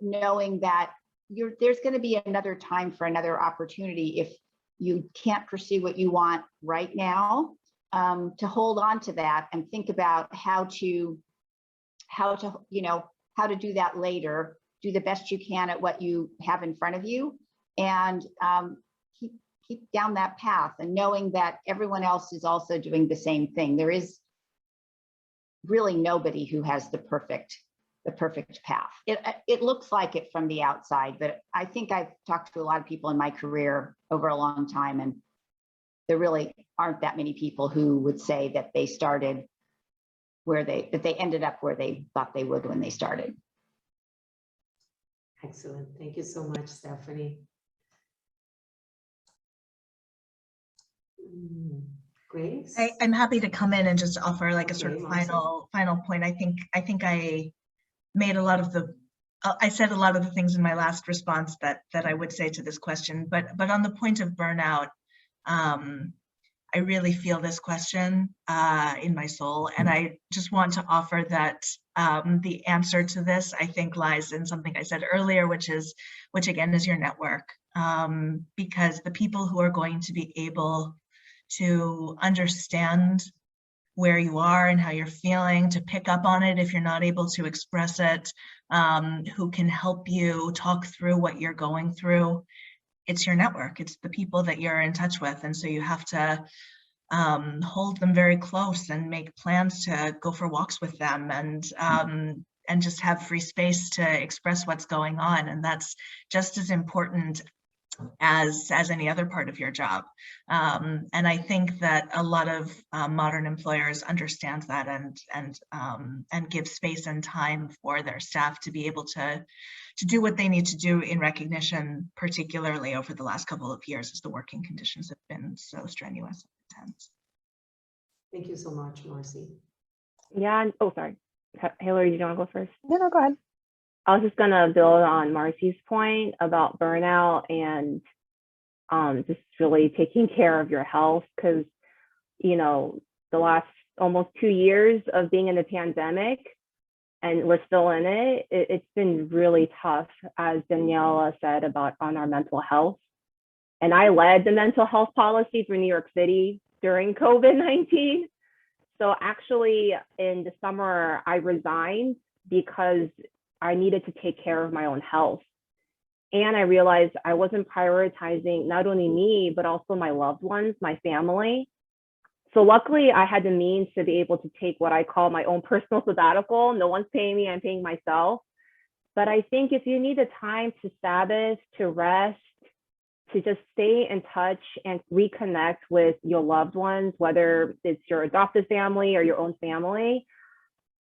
knowing that there's going to be another time for another opportunity if you can't pursue what you want right now, to hold on to that and think about how to do that later. Do the best you can at what you have in front of you, and keep down that path, and knowing that everyone else is also doing the same thing. There is really nobody who has the perfect path. It looks like it from the outside, but I think I've talked to a lot of people in my career over a long time, and there really aren't that many people who would say that they started that they ended up where they thought they would when they started. Excellent. Thank you so much, Stephanie. Grace? I'm happy to come in and just offer like a sort of Okay, final point. I think I made a lot of the I said a lot of the things in my last response that I would say to this question, but on the point of burnout, I really feel this question in my soul, and I just want to offer that the answer to this, I think, lies in something I said earlier, which again is your network, because the people who are going to be able to understand where you are and how you're feeling, to pick up on it if you're not able to express it, who can help you talk through what you're going through. It's your network, it's the people that you're in touch with. And so you have to hold them very close and make plans to go for walks with them, and just have free space to express what's going on. And that's just as important as any other part of your job. And I think that a lot of modern employers understand that and give space and time for their staff to be able to do what they need to do, in recognition, particularly over the last couple of years as the working conditions have been so strenuous and intense. Thank you so much, Marcy. Yeah. Oh, sorry. Hilary, do you want to go first? No, go ahead. I was just going to build on Marcy's point about burnout and just really taking care of your health, because, you know, the last almost 2 years of being in the pandemic, and we're still in it, it's been really tough, as Daniela said, about on our mental health. And I led the mental health policy for New York City during COVID-19. So actually in the summer, I resigned because I needed to take care of my own health. And I realized I wasn't prioritizing not only me, but also my loved ones, my family. So luckily I had the means to be able to take what I call my own personal sabbatical. No one's paying me, I'm paying myself. But I think if you need a time to Sabbath, to rest, to just stay in touch and reconnect with your loved ones, whether it's your adopted family or your own family,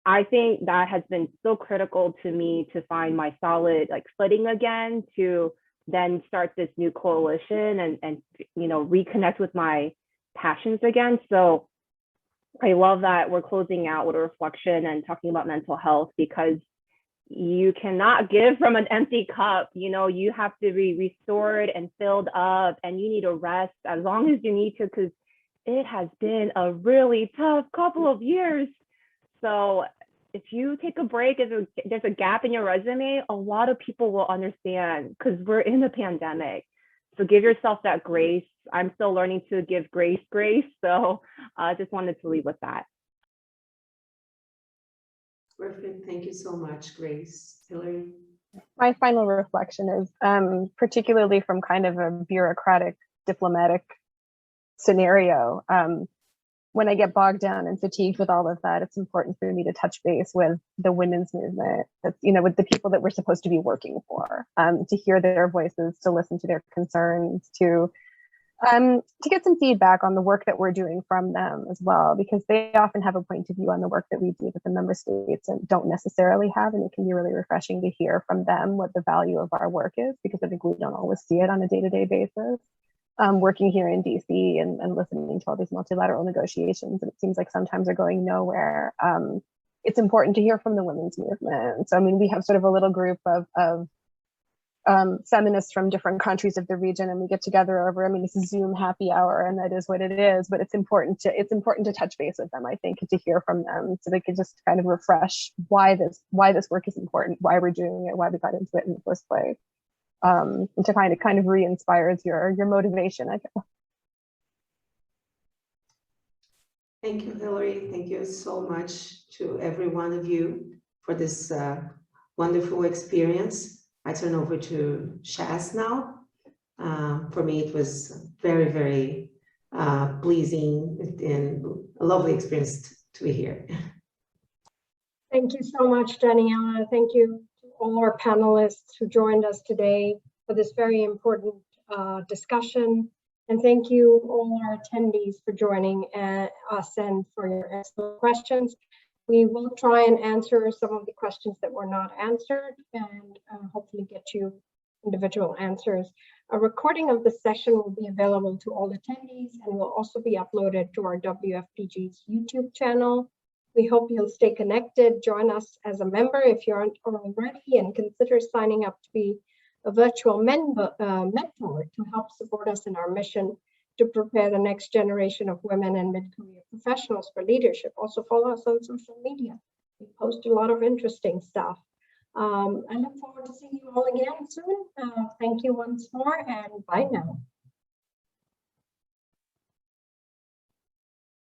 I think that has been so critical to me to find my solid footing again, to then start this new coalition and you know, reconnect with my passions again. So I love that we're closing out with a reflection and talking about mental health, because you cannot give from an empty cup. You know, you have to be restored and filled up, and you need to rest as long as you need to, because it has been a really tough couple of years. So if you take a break, if there's a gap in your resume, a lot of people will understand, because we're in a pandemic. So give yourself that grace. I'm still learning to give grace. So I just wanted to leave with that. Perfect. Thank you so much, Grace. Hilary? My final reflection is, particularly from kind of a bureaucratic, diplomatic scenario, when I get bogged down and fatigued with all of that, it's important for me to touch base with the women's movement, you know, with the people that we're supposed to be working for, to hear their voices, to listen to their concerns, to get some feedback on the work that we're doing from them as well, because they often have a point of view on the work that we do that the member states and don't necessarily have. And it can be really refreshing to hear from them what the value of our work is, because I think we don't always see it on a day-to-day basis. Working here in DC and listening to all these multilateral negotiations, and it seems like sometimes they're going nowhere. It's important to hear from the women's movement. So, I mean, we have sort of a little group of feminists from different countries of the region, and we get together over, I mean, it's a Zoom happy hour, and that is what it is, but it's important to touch base with them, I think, and to hear from them, so they can just kind of refresh why this work is important, why we're doing it, why we got into it in the first place. And to kind of re-inspires your motivation, I guess. Thank you, Hilary. Thank you so much to every one of you for this wonderful experience. I turn over to Shaz now. For me, it was very, very pleasing and a lovely experience to be here. Thank you so much, Daniela. Thank you to all our panelists who joined us today for this very important discussion. And thank you all our attendees for joining us and for your excellent questions. We will try and answer some of the questions that were not answered and hopefully get you individual answers. A recording of the session will be available to all attendees and will also be uploaded to our WFPG's YouTube channel. We hope you'll stay connected. Join us as a member if you aren't already, and consider signing up to be a virtual mentor to help support us in our mission to prepare the next generation of women and mid-career professionals for leadership. Also follow us on social media. We post a lot of interesting stuff. I look forward to seeing you all again soon. Thank you once more, and bye now.